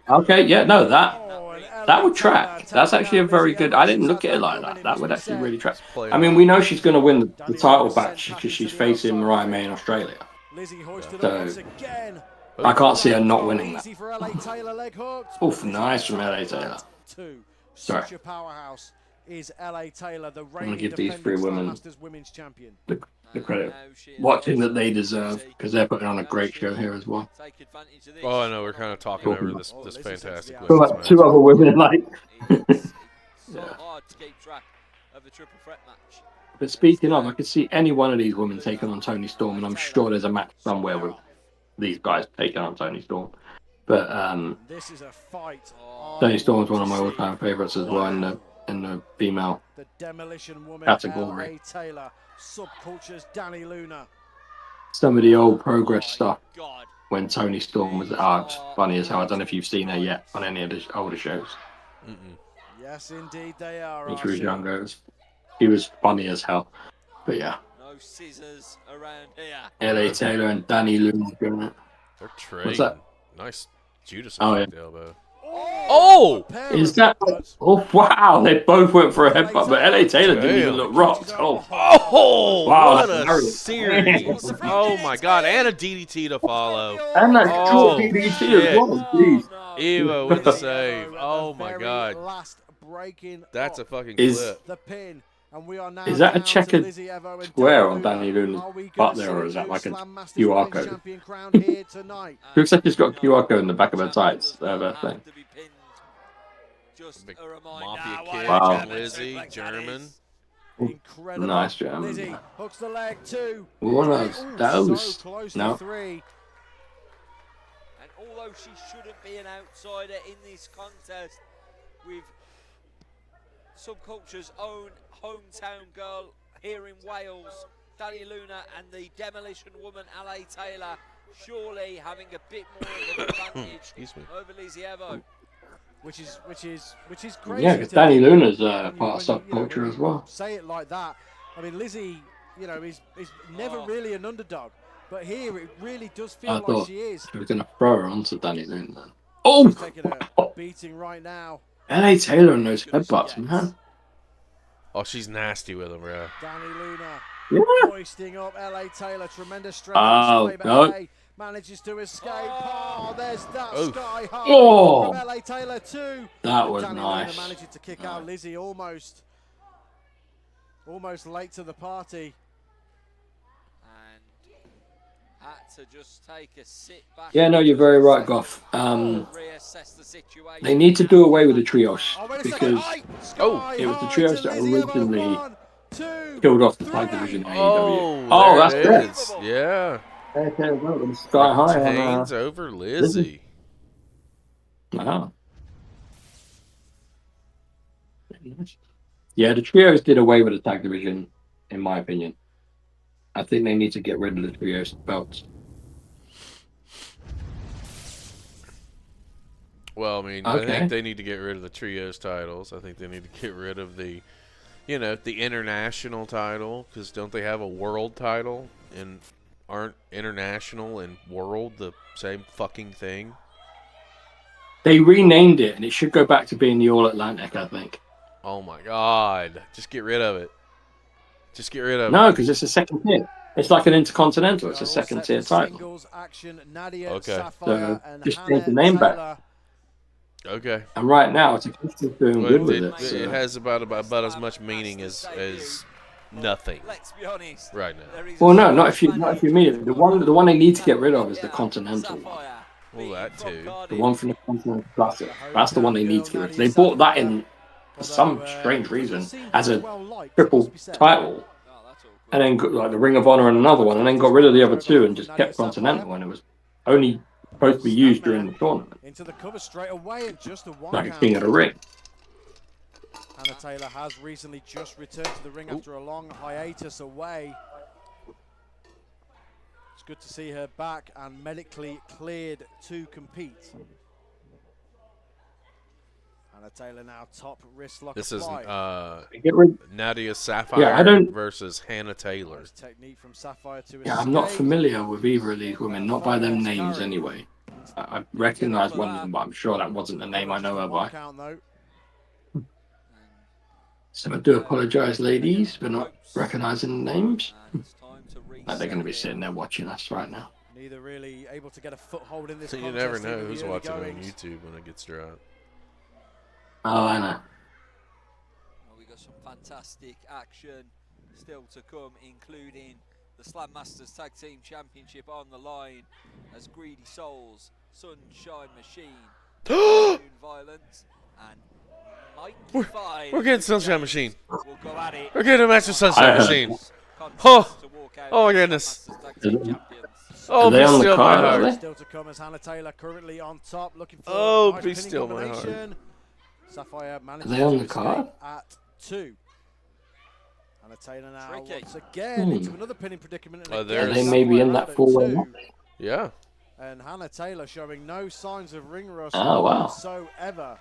Okay, yeah, no, that would track. That's actually a very good. I didn't look at it like that. That would actually really track. I mean, we know she's going to win the title match because she's facing Mariah May in Australia. So I can't see her not winning that. Oof, nice from LA Taylor. Sorry. Is LA Taylor, the I'm going to give reigning these three women women's champion. the credit. Watching that they deserve, because they're putting on a great show here as well. Oh, I know, we're kind of talking over this fantastic Well, like two other women, like. But speaking of, I could see any one of these women taking on Toni Storm, and I'm sure there's a match somewhere with these guys taking on Toni Storm. But Toni Storm's one of my all-time favorites as well in the female category. Some of the old Progress stuff when Toni Storm was it's funny as hell. I don't know if you've seen her yet on any of the older shows. Yes, indeed they are. When she was younger, she was funny as hell. But yeah. No scissors around here. LA Taylor and Dani Luna doing it. They're trading. What's that? Nice Judas effect elbow. Oh! Is that? Oh wow! They both went for a headbutt, but LA Taylor didn't even look rocked. Oh! Wow! What a series! Oh my God! And a DDT to follow. And that short DDT as well. Jeez. Evo with the save. Oh my God! That's a fucking clip. Is that a checkered square on Dani Luna's butt there, or is that like a QR code? Looks like she's got a QR code in the back of her tights. That thing. Big Mafia kid, wow. Lizzy, German. Incredible. Nice German. Lizzy hooks the leg too. One of those. No. And although she shouldn't be an outsider in this contest, with Subculture's own hometown girl here in Wales, Dani Luna and the Demolition Woman, LA Taylor, surely having a bit more of an advantage Excuse me. over Lizzy Evo. Which is crazy. Yeah, because to Dani think Luna's when part of subculture when as well. Say it like that. I mean, Lizzy, is never really an underdog, but here it really does feel I like thought she is. she was going to throw her onto Dani Luna then. Oh! She's taking a beating right now. LA Taylor and those headbutts, man. Oh, she's nasty with him, bro. Dani Luna Yeah. hoisting up LA Taylor. Tremendous strength on display, but no. LA manages to escape. Oh, there's that sky high Oh. from LA Taylor too. That was Dani nice. Luna managing to kick out Lizzy almost late to the party. And had to just take a sit back. Yeah, no, you're very right, Goff. Reassess the situation. They need to do away with the trios Oh, wait a because second. it was the Sky trios high that to Lizzy Evo. originally 1, 2, killed off the tag 3. division in Oh, AEW. Oh, that's there it great. is. Yeah. Sky high on Haynes over Lizzy. Wow. Yeah, the trios did away with the tag division, in my opinion. I think they need to get rid of the trios belts. Well, I mean, I think they need to get rid of the trios titles. I think they need to get rid of the, the international title, because don't they have a world title? And aren't international and world the same fucking thing? They renamed it, and it should go back to being the All Atlantic, I think. Oh my God! Just get rid of it. Just get rid of it. No, because it's a second tier. It's like an intercontinental. It's a second tier title. Singles action, Nadia, Okay. Sapphire, and just Hannah change the name Taylor. back. Okay. And right now, it's doing good with it. It has about as much meaning as nothing. Let's be honest. Right now. Well, no, not if you mean it. The one they need to get rid of is the Continental one. Well, that too. The one from the Continental Classic. That's the one they need to get rid of. They bought that in for some strange reason as a triple title, and then got like the Ring of Honor and another one, and then got rid of the other two and just kept Continental, and it was only supposed to be used during the tournament. Into the cover straight away and just a one Like count. King of the Ring. Hannah Taylor has recently just returned to the ring after a long hiatus away. It's good to see her back and medically cleared to compete. Hannah Taylor now top wrist lock. This is Nadia Sapphire versus Hannah Taylor. Technique from Sapphire to I'm not familiar with either of these women, not by them names anyway. I recognise one of them, but I'm sure that wasn't the name I know her by. So I do apologise, ladies, for not recognising the names. Like they're going to be sitting there watching us right now. Neither really able to get a foothold in this. So you never know who's watching on YouTube when it gets dropped. Oh, I know. Well, we got some fantastic action still to come, including the Slammasters Tag Team Championship on the line as Greedy Souls, Sunshine Machine, Violence, and We're getting Sunshine Machine. We'll go at it. We're getting a match with Sunshine Machine. Oh my goodness. Oh, be still my heart. Still to come as Hannah Taylor currently on top, looking for be still my heart. Sapphire manages Are they on the card? At 2. Hannah Taylor now once again into another pinning predicament. Are they maybe in that 4-way? Yeah. And Hannah Taylor showing no signs of ring rust whatsoever.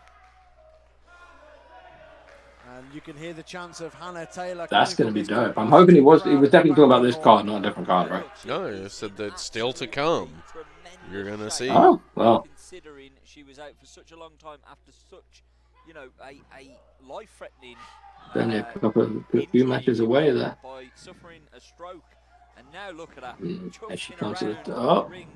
And you can hear the chants of Hannah Taylor. That's going to be dope. I'm hoping he was definitely talking about this card, not a different card, right? No, you said that still to come. You're going to see. Oh, well. Considering she was out for such a long time after such, a life-threatening Only a few matches away there. By suffering a stroke. And now look at her. She comes to the ring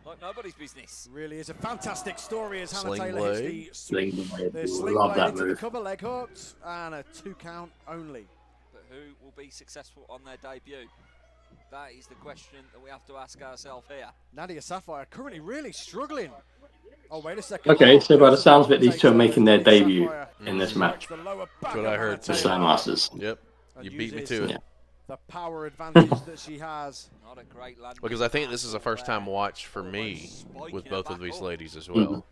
like nobody's business. Really is a fantastic story as Hannah Sling Taylor hits the sling Love blade that into move. the cover leg hooks and a 2 count only. But who will be successful on their debut? That is the question that we have to ask ourselves here. Nadia Sapphire currently really struggling. Oh, wait a second. Okay, so by the sounds of it, these two are making their debut in this match. That's what I heard too. The Slammasters. Yep. You beat me to it. The power advantage that she has. Not a great land. Because I think this is a first time watch for me with both of these ladies as well.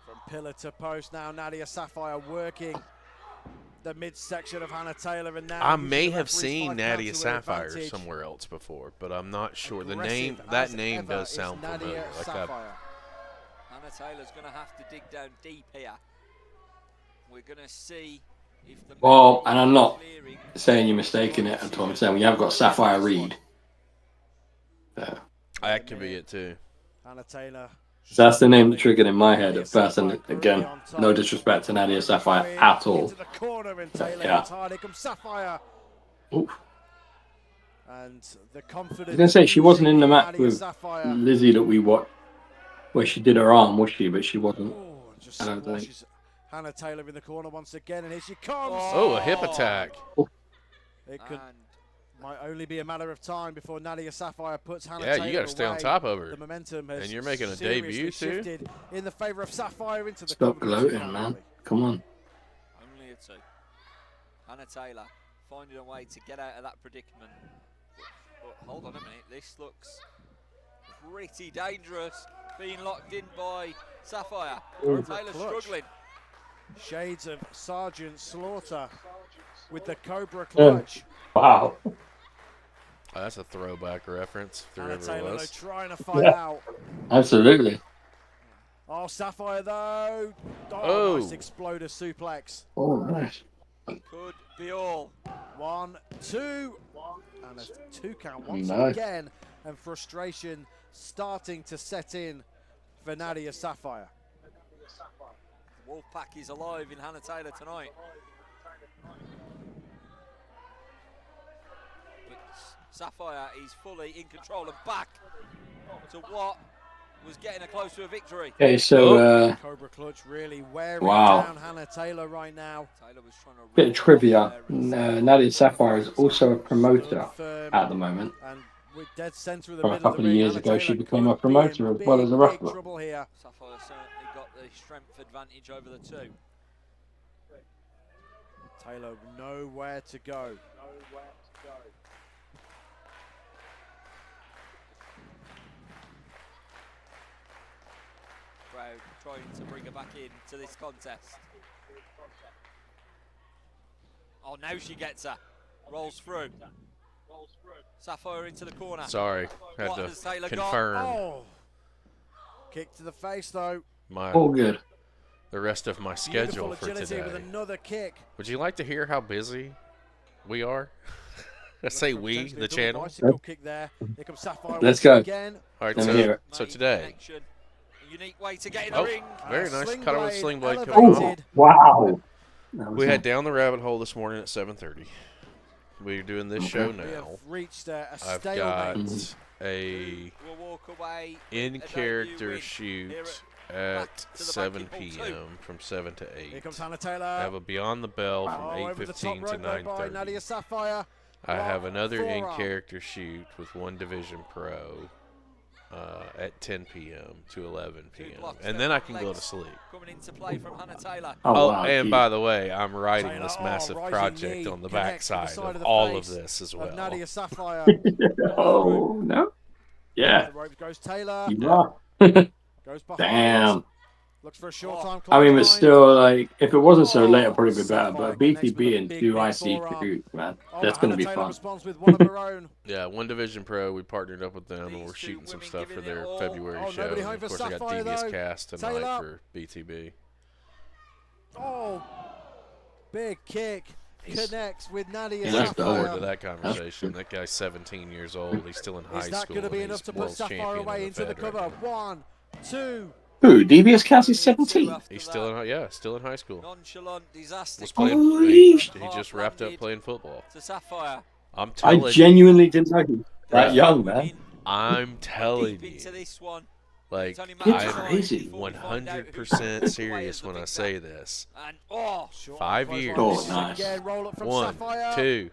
From pillar to post now, Nadia Sapphire working. the midsection of Hannah Taylor, and now I using may the have referee's seen 5 Nadia counter with Sapphire advantage. somewhere else before, but I'm not sure. The Aggressive name, that as name ever does is sound Nadia familiar. Like Sapphire. Hannah Taylor's going to have to dig down deep here. We're going to see if the Well, and I'm not clearing. saying you're mistaken it at all. I'm saying we have got Sapphire Reed. So that could be it too. Hannah Taylor. that's the name that triggered in my head at first. And again, no disrespect to Nadia Sapphire at all. Into the corner, and Taylor Yeah. hits hard. Here comes Sapphire. Oof. And the confidence. I was going to say, she wasn't in the match Nadia with Sapphire. Lizzy that we watched, where she did her arm, was she? But she wasn't. Oh, just I don't think. squashes Hannah Taylor in the corner once again, and here she comes. Oh, a hip attack. It could And might only be a matter of time before Nadia Sapphire puts Hannah Yeah, Taylor you got to stay on away. top of her. The momentum has And you're making a seriously debut, too? shifted in the favour of Sapphire into the Stop combination gloating, man. finale. Come on. only a 2. Hannah Taylor finding a way to get out of that predicament. But hold on a minute, this looks pretty dangerous. Being locked in by Sapphire. Cobra Taylor clutch. struggling. Shades of Sergeant Slaughter with the Cobra clutch. Wow. Oh, that's a throwback reference. If there Hannah ever Taylor though was. trying to fight out. Absolutely. Oh, Sapphire though. Oh. Nice exploder suplex. Oh, nice. Could be all. 1, 2, and a 2 count once Nice. again, and frustration starting to set in for Nadia Sapphire. Wolfpack is alive in Hannah Taylor tonight. But Sapphire is fully in control and back to what was getting her close to a victory. Okay, so Cobra clutch really wearing Wow. down Hannah Taylor right now. Taylor was trying to bit of trivia. Nadia Sapphire is also a promoter Stood firm at the moment. and with dead centre of the From a middle of couple the of ring, years Hannah ago, she Taylor became a could be in promoter as well as a big wrestler. trouble here. Sapphire certainly got the strength advantage over the 2. Taylor nowhere to go. Crowd trying to bring her back into this contest. Oh, now she gets her. Rolls through. Sapphire into the corner. Sorry, had What to has Taylor got? confirm Oh, kick to the face though. All good. the rest of my schedule Beautiful for agility today. with another kick. Would you like to hear how busy we are? I say For we, potentially the a double channel. bicycle kick there. Here comes Sapphire Let's once go. again. All right, Let me hear it. so today, Connection. A unique way to get in Oh, the ring. very A nice. sling Caught it with a blade sling blade coming elevated. off. Wow. That was We had it. Down the Rabbit Hole this morning at 7:30. We're doing this show We now. have reached a I've stalemate. got a We'll walk away. in-character win shoot here at to the 7 basketball p.m. from 7 to Here 8. comes Hannah I Taylor. have a Beyond the Bell from Oh, over the top 8:15 to rope though by 9:30. Nadia Sapphire. I have Rock another forearm. in-character shoot with One Division Pro at 10 p.m. to 11 Two p.m. blocks And there then I from can go to legs sleep. Coming into play from Hannah Taylor. Oh, wow, and geez. by the way, I'm writing Taylor, this oh, massive rising project knee on the connects to the backside side of of the all of face this as of well. Nadia Sapphire. Oh, no. Yeah, The ropes goes Taylor. you are. Goes behind. Damn. Looks for a short time. I mean, but clothesline. still, like, if it wasn't so late, it'd probably be better. Sapphire But connects with BTB a and big, do big IC forearm. shoot, man. Oh, That's going Hannah to be Taylor fun. responds with one of her own. Yeah, One Division Pro, we partnered up with them, and These we're two shooting some women stuff for giving it their all. February Oh, show. nobody And home of for course, I got Sapphire, Devious though. Cast tonight Taylor. for BTB. Oh, big kick. Connects with Nadia Yeah, that's Looking forward to Sapphire. that conversation. That guy's 17 years old. He's still in high Is that school. going to be and enough he's to put world Sapphire champion away of into the Fed right cover? now. 1, 2. Who? Devious Cast is Only two 17. after He's that. still in high school. Nonchalant disaster. Was playing, Holy he sh- just wrapped up playing football. To Sapphire. I'm I telling you. genuinely didn't know he was that Yeah. young, man. I'm telling Deep into you. this one. Like, It's only a matter of Kid's time crazy. before we find out who 100% walks away serious as the when I victor. say this. And oh, Short 5 clothesline. years. Oh, This is nice. Again, roll up from 1, Sapphire. 2.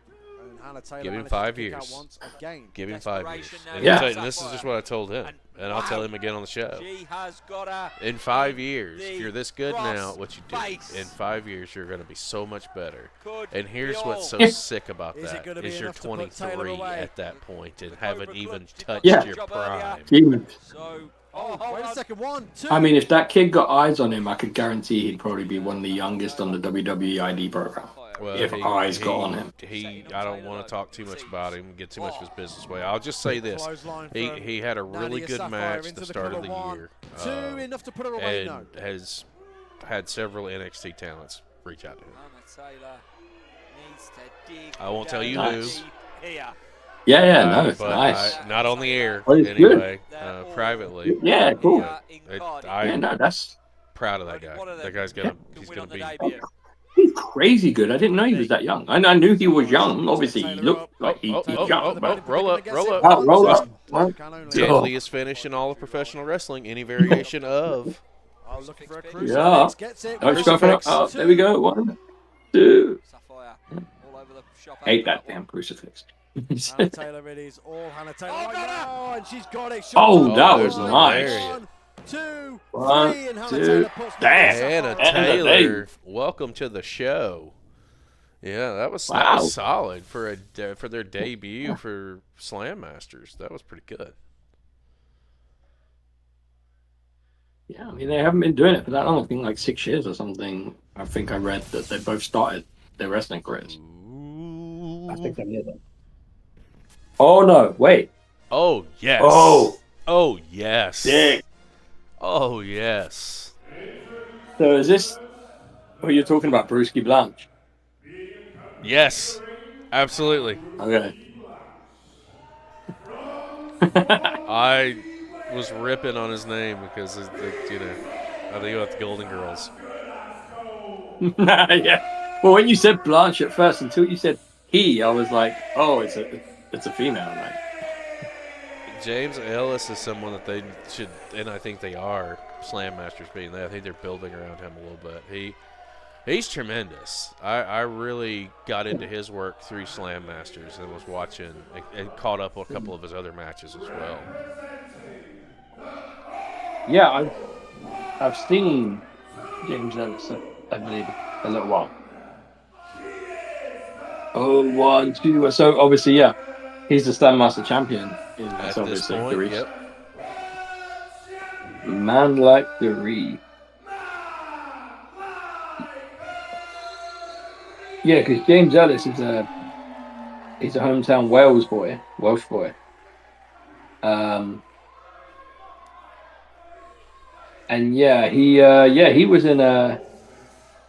And Hannah Taylor Give him manages 5 to kick out years. once again. Give him 5 years. Desperation now And, from Yeah. and this is just Sapphire. what I told him. And I'll tell him again on the show. she has got her. In 5 years, the if you're this good cross now at what you do, face. in 5 years, you're going to be so much better. Could And here's be what's all. so sick about Is it that gonna be is you're enough to put Taylor 23 away? at that point and The haven't Cobra even clutch did touched not Yeah. do the your job earlier. prime. Jeez. So, Oh, hold wait a on. second. 1, 2. I mean, if that kid got eyes on him, I could guarantee he'd probably be one of the youngest on the WWE ID program. Sapphire Well, if eyes got on him. I don't want to talk too much about him, get too much of his business away. I'll just say this: he had a really Nadia good Sapphire match into the the start of cover the one. year, Two, enough to put her away, and no. has had several NXT talents reach out to him. I won't tell you who. Yeah, no, it's but nice. not on the air Well, it's anyway. Privately, Yeah, cool. I'm Yeah, no, that's proud of that guy. That guy's he's gonna be. he's crazy good. I didn't know he was that young. I knew he was young. Obviously, he looked like he's young. But roll up. roll up. Deadliest finish in all of professional wrestling. Any variation of. Oh, looking for a Yeah. crucifix. Gets it. Crucifix. Oh, there we go. 1, 2. Sapphire all over the shop. Hate that damn crucifix. Hannah Taylor, it is all Hannah Taylor right now, and she's got it. Oh, that was nice. 1, 2, 3, 1, and Hannah 2. Taylor puts Hannah Taylor. Taylor, welcome to the show. Yeah, that was solid for their debut for Slammasters. That was pretty good. Yeah, I mean, they haven't been doing it for that long. I think like 6 years or something. I think I read that they both started their wrestling careers. I think I knew that. Oh, no, wait. Oh, yes. Oh, yes. Sick. Oh, yes. So is this what you're talking about, Brewski Blanche? Yes, absolutely. Okay. I was ripping on his name because, I think about the Golden Girls. Yeah. Well, when you said Blanche at first, until you said he, I was like, oh, it's a female, right? James Ellis is someone that they should, and I think they are, Slammasters being that. I think they're building around him a little bit. He's tremendous. I really got into his work through Slammasters and was watching and caught up on a couple of his other matches as well. Yeah, I've seen James Ellis, I believe, a little while. Oh, 1, 2. So obviously, yeah, he's the Slammaster champion. At this point, Dereiss. yep. Man like Dereiss. Yeah, because James Ellis is he's a hometown Welsh boy. And he was in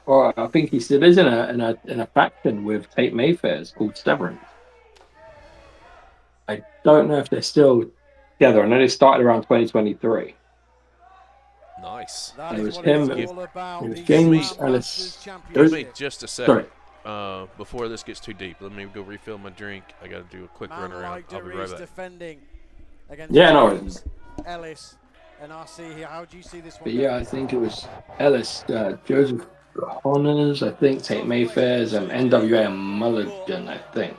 or I think he still is in a faction with Tate Mayfair's called Severance. I don't know if they're still together. I know they started around 2023. Nice. It was him. It was James Ellis. Give me just a second. Sorry. Before this gets too deep, let me go refill my drink. I got to do a quick run around. I'll be right back. Defending against James Ellis and RC here. How do you see this one? But yeah, I think it was Ellis, Joseph Connors, I think, Tate Mayfair's, NWA and Mulligan, I think.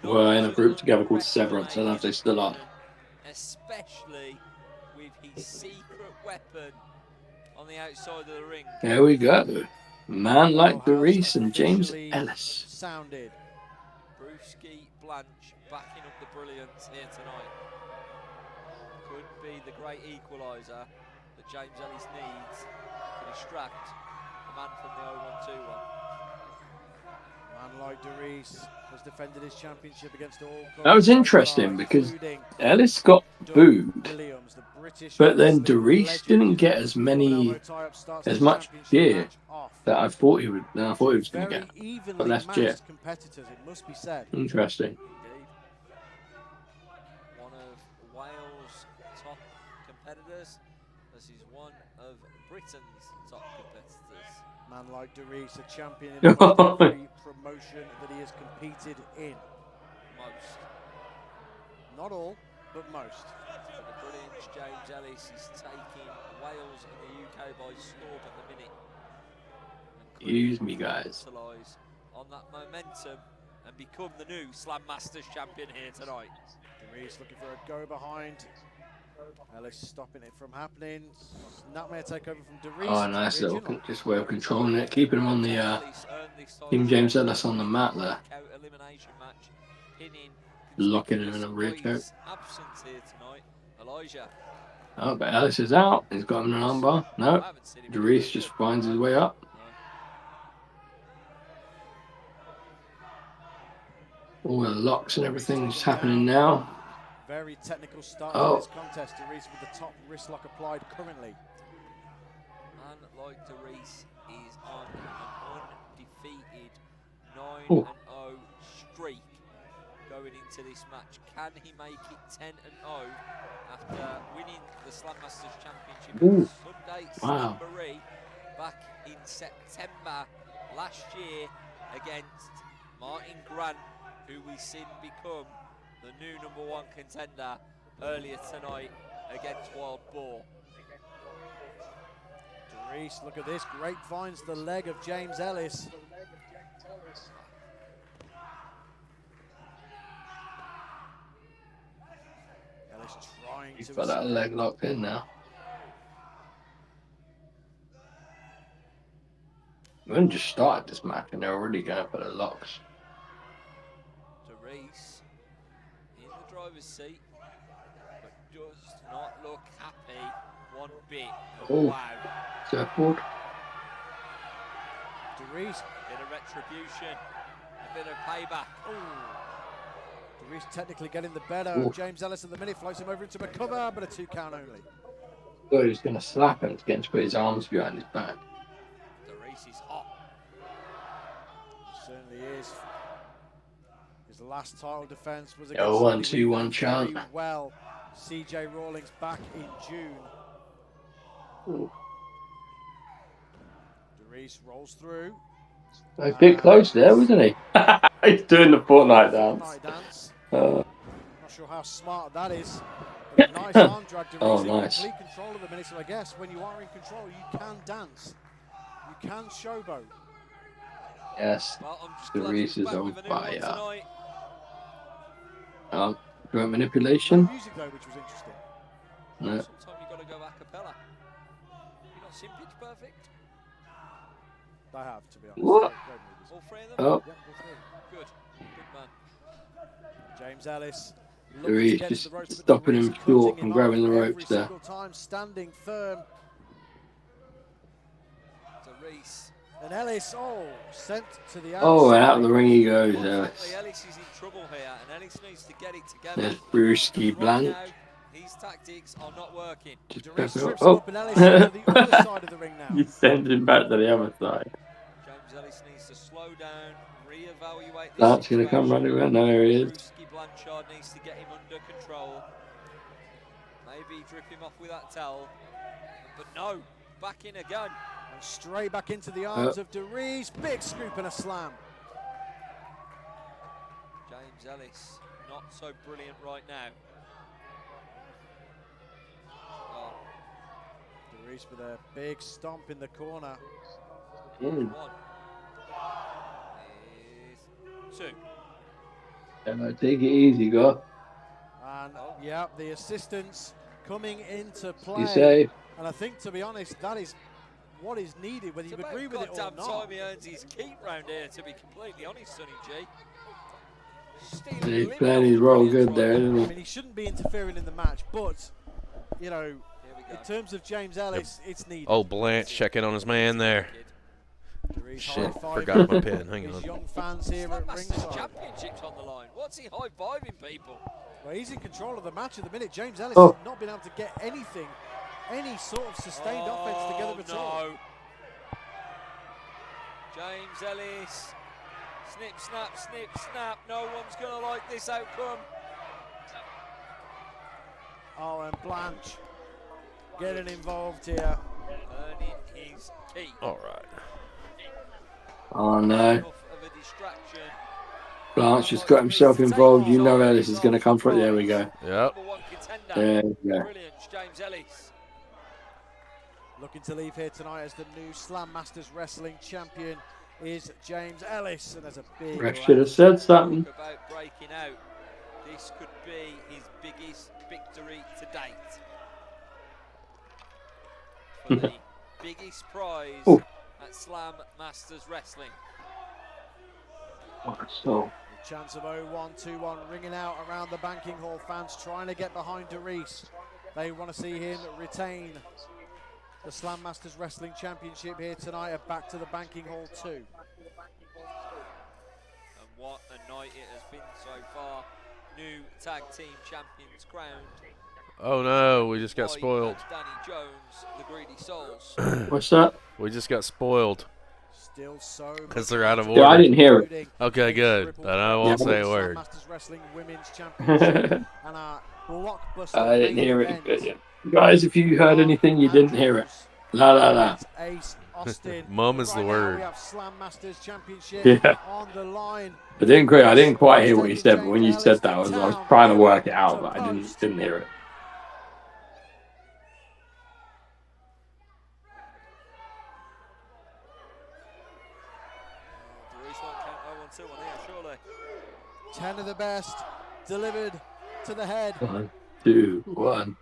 Were in a group together called Severance. I don't know if they still are. Especially with his secret weapon on the outside of the ring. There we go. Man like Dereiss and James Ellis. Sounded. Brewski Blanche backing up the brilliance here tonight. Could be the great equaliser that James Ellis needs to distract the man from the 0-1-2-1. Man like Dereiss has defended his championship against all. That was interesting because Ellis got booed, but then Dereiss didn't get as much cheer that I thought he would. I thought he was going to get, but less cheer. Interesting. One of Wales' top competitors. This is one of Britain's top competitors. Man like Dereiss, a champion in every promotion that he has competed in. Most. Not all, but most. But the brilliant James Ellis is taking Wales and the UK by storm at the minute. Excuse me, guys. On that momentum and become the new Slammasters champion here tonight. Dereiss looking for a go behind. Ellis stopping it from happening. Nightmare takeover from Dereiss. Oh, nice little just way of controlling it, keeping him on the Team James Ellis on the mat there. Locking him in a rear choke. Absence here tonight. Elijah Oh, but Ellis is out. He's got him an armbar. No. I haven't seen him. Dereiss just finds his way up. All the locks and everything is happening now. Very technical start Oh. to this contest. Dereiss with the top wrist lock applied currently. And like Dereiss is on an undefeated 9-0 streak going into this match. Can he make it 10-0 after winning the Slammasters Championship on Sunday Slamboree back in September last year against Martyn Grant, who we've seen become the new #1 contender earlier tonight against Wild Boar. Dereiss, look at this, grapevines the leg of James Ellis. Ellis trying He's to got that leg locked in now. We haven't just started this match and they're already going for the locks. Dereiss in the driver's seat, but does not look happy one bit. Oh. Wow. Surfboard. Dereiss. Bit of retribution, a bit of payback. Dereiss technically getting the better of James Ellis at the minute, floats him over into a cover, but a 2 count only. Thought he was going to slap him to get him to put his arms behind his back. Dereiss is hot. He certainly is. His last title defense was Yo, against 1-2-1 chant. very well. CJ Rawlings back in June. Ooh. Dereiss rolls through. A bit close there, wasn't he? He's doing the Fortnite dance. Fortnite dance. Uh, Not sure how smart that is. But a nice arm drag. Dereiss in nice. complete control of the minute. So I guess when you are in control, you can dance. You can showboat. yes. Well, I'm just Dereiss is back on with a new one fire. tonight. Joint manipulation. No music though, which was interesting. No. Sometimes you've got to go a cappella. You've not seen Pitch Perfect? I have, to be honest. What? Great movies. All three of them? Oh, Yeah, all three. Good. Good man. James Ellis. Dereiss just stopping him short and grabbing the ropes there. Time standing firm. Dereiss. And Ellis, sent to the outside. Oh, and out of the ring he goes. Unfortunately, Ellis is in trouble here, and Ellis needs to get it together. There's Brewski Right Blank. now, his tactics are not working. Just Dereiss pep it strips up. him up and Ellis to the other side of the ring now. You send him back to the other side. James Ellis needs to slow down, reevaluate this That's going to come running around. No, there he is. Brewski Blanchard needs to get him under control. Maybe drip him off with that towel. But no, back in again. And straight back into the arms of Dereiss. Big scoop and a slam. James Ellis, not so brilliant right now. Oh, Dereiss with a big stomp in the corner. Mm. 1 is 2. Take it easy, go. And yeah, the assistants coming into Be play. safe. And I think, to be honest, that is what is needed, whether you It's agree with about it or goddamn not. time he earns his keep round here, to be completely honest, Sonny G. Stealing He's limb playing off his role brilliance good there, right isn't I he? mean, he shouldn't be interfering in the match, but, you know, Here we go. in terms of James Ellis, it's needed. Oh, Blanche checking on his man there. Dereiss Shit, high-fiving forgot my pen. Hang his on. young fans here at Slammasters ringside. Championships on the line. What's he high-fiving people? Well, he's in control of the match at the minute. James Ellis Oh. has not been able to get anything, any sort of sustained offense together at all. No. James Ellis. Snip, snap, snip, snap. No one's going to like this outcome. Oh, and Blanche getting involved here. Earning his keep. All right. Oh, no. Enough of a distraction. Blanche just got himself involved. You know Ellis is going to come for it. There we go. Yep. #1 contender. There we go. Brilliant, James Ellis. Looking to leave here tonight as the new Slammasters Wrestling Champion is James Ellis, and there's a big Ref should have said something. Talk about breaking out. This could be his biggest victory to date. For the biggest prize Oh. at Slammasters Wrestling. So, The chance of 0-1-2-1 ringing out around the banking hall. Fans trying to get behind Dereiss. They want to see him retain the Slammasters Wrestling Championship here tonight at Back to the Banking Hall 2. And what a night it has been so far. New tag team champions crowned. Oh no, we just got White spoiled. and Dani Jones, the Greedy Souls. What's that? We just got spoiled. Still so Because they're out of order. Yeah, I didn't hear it. Okay, good. Then I won't say a word. Slammasters Wrestling Women's Championship and our blockbuster I didn't main hear it. event. But, yeah. Guys, if you heard anything, you didn't hear it. La la la. Ace Austin. Mum is the Right now word. we have Slammasters Championship Yeah. on the line. I didn't quite hear what you said, but when you said that, I was trying to work it out, but I didn't hear it. Dereiss won't count 0-1-2 on here, surely. 10 of the best delivered to the head 1, 2, 1.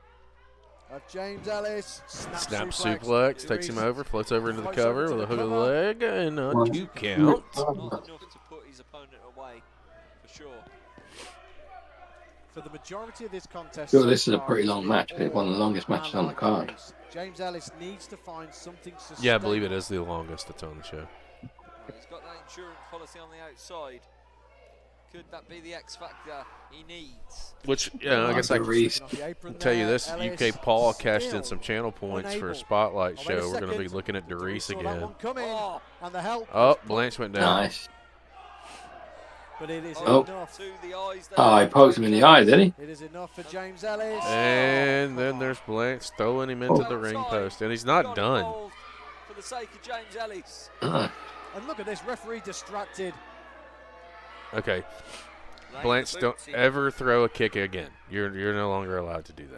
of James Ellis. Snap suplex, takes him over, floats over into the cover with a hook of the leg, and a 2 count. Not enough to put his opponent away, for sure. For the majority of this contest, Sure, this is a pretty long match. It's one of the longest matches on the card. James Ellis needs to find something sustainable. Yeah, I believe it is the longest that's on the show. He's got that insurance policy on the outside. Could that be the X factor he needs? Which, yeah, I guess I can Dereiss. tell you this. UK Paul cashed in some channel points for a spotlight Oh, wait a show. We're going to be second. looking at Dereiss Saw that again. one come in, Oh. and the help. Oh, Blanche went down. Nice. But it is Oh. enough. To the eyes there. Oh, he poked him in the eye, did he? It is enough for James Ellis. And then there's Blanche throwing him into the ring post. And he's not Got done. involved for the sake of James Ellis. And look at this referee distracted. Okay. Laying Blanche, the don't boots in. ever throw a kick again. You're no longer allowed to do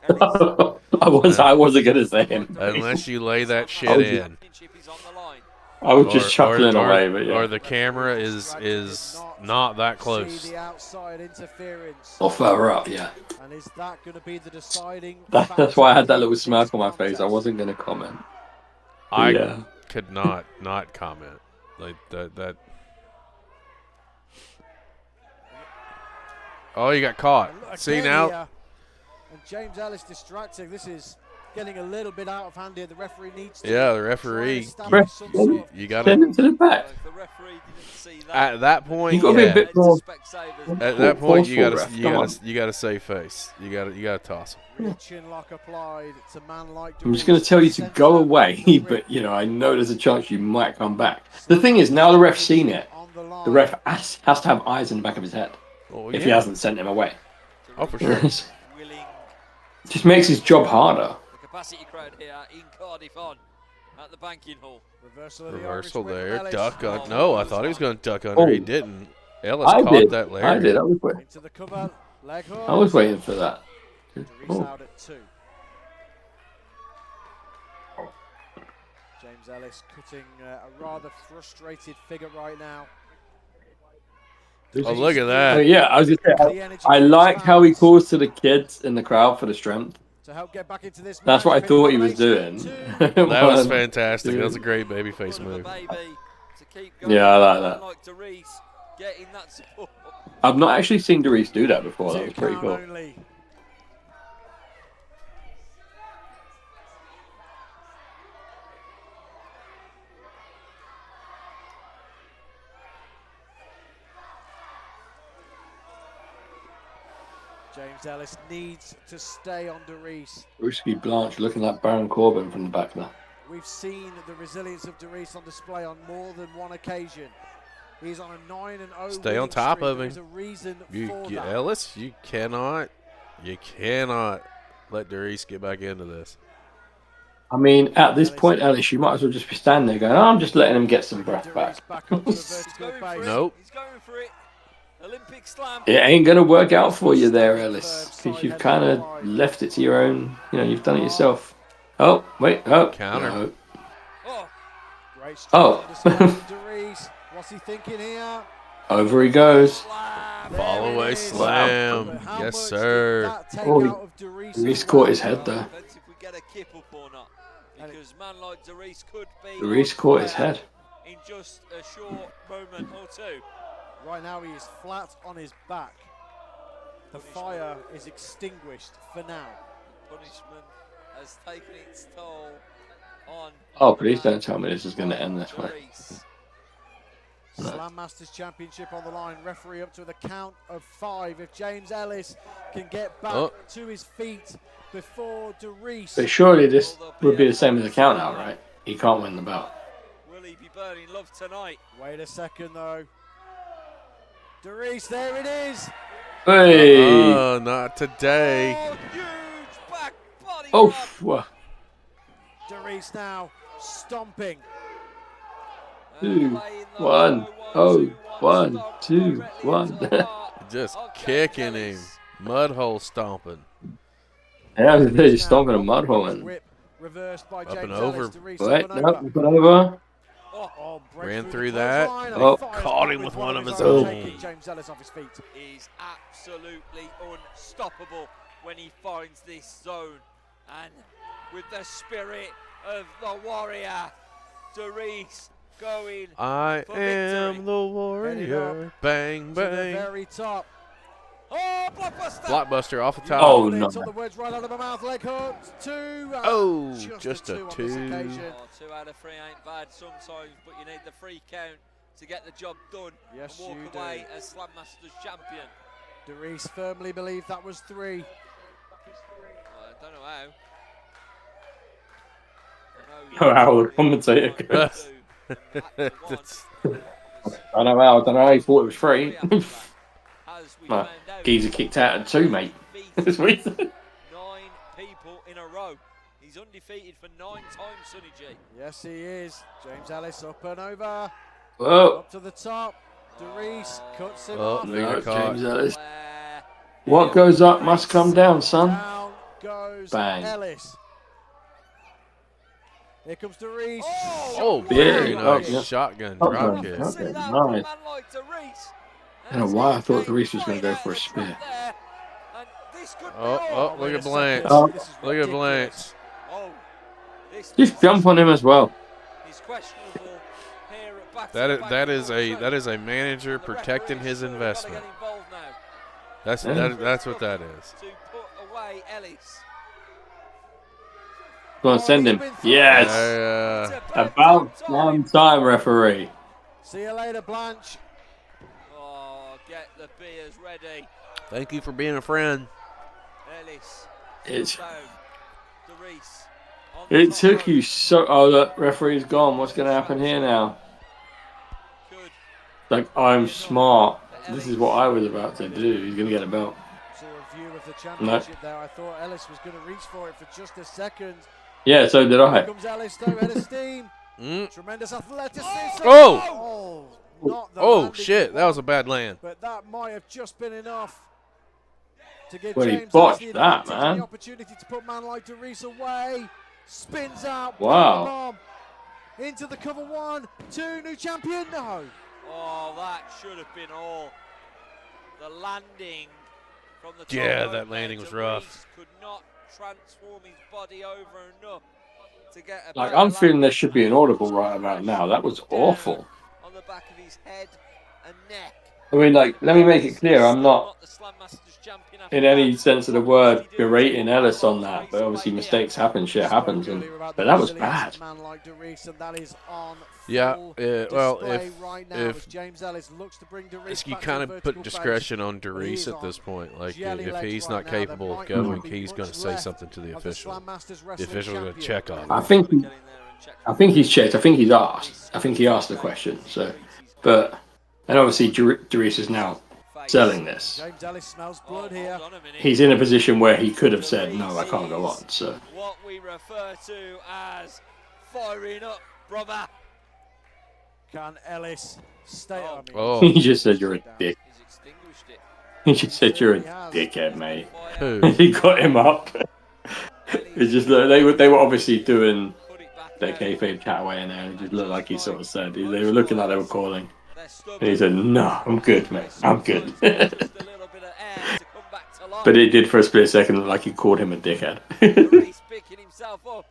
that. Ellis. I wasn't gonna say him. Unless you lay that shit Oh, in. Championship is on the line. I was just chuckling or, away, but yeah. Or the camera is not that See close. the outside interference. Or further up, yeah. And is that going to be the deciding That's why I had that little smirk on my face. I wasn't gonna comment. I Yeah. could not comment. Like that. Oh, you got caught. And look See again now? here. And James Ellis distracting. This is getting a little bit out of hand here. The referee needs to Yeah, the try and referee. establish some sort of- You Send got to. him to the back. If the referee didn't see that. At that point, You gotta be a yeah. bit more. At that point, you Forceful, gotta ref, you gotta save face. You gotta toss him. Chin lock applied to man like I'm just gonna tell you to go away, but you know I know there's a chance you might come back. The thing is, now the ref's seen it. The ref has to have eyes in the back of his head Oh, if he hasn't sent him away. Oh, for sure. Willing. Just makes his job harder. The capacity crowd here in Cardiff on at the banking hall. Reversal, of the Reversal Irish whip there. from Ellis. Duck on. No, I thought he was going to duck under. Oh. He didn't. Ellis I caught did. that I lariat. did. I was waiting. Into the cover. Leg hook. I was waiting for that. Dereiss Oh. out at 2. James Ellis cutting a rather frustrated figure right now. Oh, look at that. Yeah, I was gonna say, I like how he calls to the kids in the crowd for the strength. To help get back into this That's match, what I pin thought he was combination doing. two. That was One, fantastic. That was a two. great babyface Front of the move. baby to keep going. Yeah, I like that. Like Dereiss getting that support. I've not actually seen Dereiss do that before. That was Two pretty count cool. only. James Ellis needs to stay on Dereiss. Risky Blanche looking like Baron Corbin from the back there. We've seen the resilience of Dereiss on display on more than one occasion. He's on a 9-0. Stay on winning top streak. of There's him. a reason You, for you- that. Ellis, you cannot let Dereiss get back into this. I mean, at this point, Ellis, you might as well just be standing there going, oh, I'm just letting him get some breath back. Dereiss back onto the He's vertical going for base. it. Nope. He's going for it. Olympic slam. It ain't going to work out for you there, Ellis, because you've kind of left it to your own, you've done it yourself. Oh, wait, oh. Counter. No. Oh, Great strike Oh. on display from Dereiss. What's he thinking here? Over he goes. slam. Fall There it away is. slam. But how Yes, much sir. did that take Oh, out of Dereiss Dereiss as caught well? his head there. Depends if we get a kip up or not. Because man like Dereiss could be. Dereiss caught his head. In just a short moment or two. Right now he is flat on his back. The fire is extinguished for now. Punishment has taken its toll on. Oh, please don't tell me this is going to end this way. Dereiss. No. Slammasters Championship on the line. Referee up to the count of 5. If James Ellis can get back to his feet before Dereiss. But surely this would be the same as the count out, right? He can't win the belt. Will he be burning love tonight? Wait a second though. Dereiss, there it is. Hey! Oh, not today. Oh, huge back body Oh, rub. Dereiss now stomping. Two, one. Oh, 1, 2, 1. Just kicking him. Mud hole stomping. Yeah, he's stomping a mud hole in. Whip reversed by Up James and Ellis. over. Dereiss Wait, up and no, over. up and over. Oh, Ran breaks through the that. clothesline and Oh, fires caught back him with one one of his own, own. taking James Ellis off his feet. He's absolutely unstoppable when he finds this zone. And with the spirit of the warrior, Dereiss going I for am victory. the warrior. Bang, To the bang. very top. Oh, blockbuster! Blockbuster off the top. Oh, They no. took the words right out of my mouth. Leg hook. 2. Oh, just a on this 2. occasion. Oh, 2 out of 3 ain't bad sometimes, but you need the free count to get the job done Yes, and you walk do. away as Slammasters champion. Dereiss firmly believed that was 3. Well, I don't know how. Oh, how the commentator goes. I don't know. He thought it was 3. Well, geezer kicked out at 2, mate. That's what he said. 9 people in a row. He's undefeated for 9 times, Sonny G. Yes, he is. James Ellis up and over. Whoa. Up to the top. Dereiss cuts him Oh, off. finger caught. James Ellis. What goes up must come down, son. Down goes Bang. Ellis. Here comes Dereiss. Oh, Yeah, very oh, nice yeah. shotgun Oh, drop no. kick. Okay, See that nice. from a man like Dereiss. I don't know why I thought Dereiss was going to go for a spear. Oh, look at Blanche. Oh. Look at Blanche. Oh, this Just jump on him as well. is questionable here at That is a manager protecting his investment. That's what that is. To put away Ellis. Go on, send him. Yes. About damn time, referee. See you later, Blanche. Oh, get the beers ready. Thank you for being a friend. Ellis. It's- down. Dereiss. On the It top took rope. you so. Oh, look, referee's gone. What's going to happen here now? Good. Like, I'm smart. This is what I was about to do. He's going to get a belt. Saw a view of the championship there. I thought Ellis was going to reach for it for just a second. Yeah, so did Here I. comes Ellis though, Ellis steam. Tremendous athleticism. Oh! Not the Oh, landing shit. he That was a wanted, bad land. but that might have just been enough to give Well, he James botched Ellis the that, advantage and man. the opportunity to put a man like Dereiss away. Spins out. Wow. Bomb. Into the cover 1, 2, new champion. No. Oh, that should have been all. The landing from the top Yeah, rope that landing there, was rough. Dereiss could not transform his body over enough to get a Like, better I'm feeling landing. there should be an audible right about now. That was awful. On the back of his head and neck. I mean, like, let me make it clear. I'm not, the Slammasters champion after in any that. sense of the What word, does he do? berating Ellis on He that. takes But obviously, away mistakes here. happen. Shit happens. Spoke earlier about But the that was resilience bad. of a man like Dereiss, and that is on Yeah, full well, display right now as if James Ellis looks to bring Dereiss you back to kind the of vertical put face. discretion on He Dereiss is at this on point. Like, jelly if legs he's right not now, there capable of might going, not be he's going to much say left something to the of the official. Slammasters The wrestling official is going to check on him. I think he, Get in there and check I think he's checked. I think he's asked. I think he asked the question. So, but and obviously Dereiss is now selling this. James Ellis smells blood here. Hold on a minute. He's in a position where he could have said, "No, I can't go on." So, What we refer to as firing up, brother. Can Ellis stay? I mean, Oh. he just said, "You're a dick." He's extinguished it. He just said, "You're a dickhead, mate." Who? He got him up. It's just they were obviously doing Put it back their out. kayfabe chat away in there. It just looked like he sort of said they were looking like they were calling, They're stubborn. and he said, "No, I'm good, mate. I'm good." Just a little bit of air to come back to life. But it did for a split second look like he called him a dickhead. Dereiss picking himself up.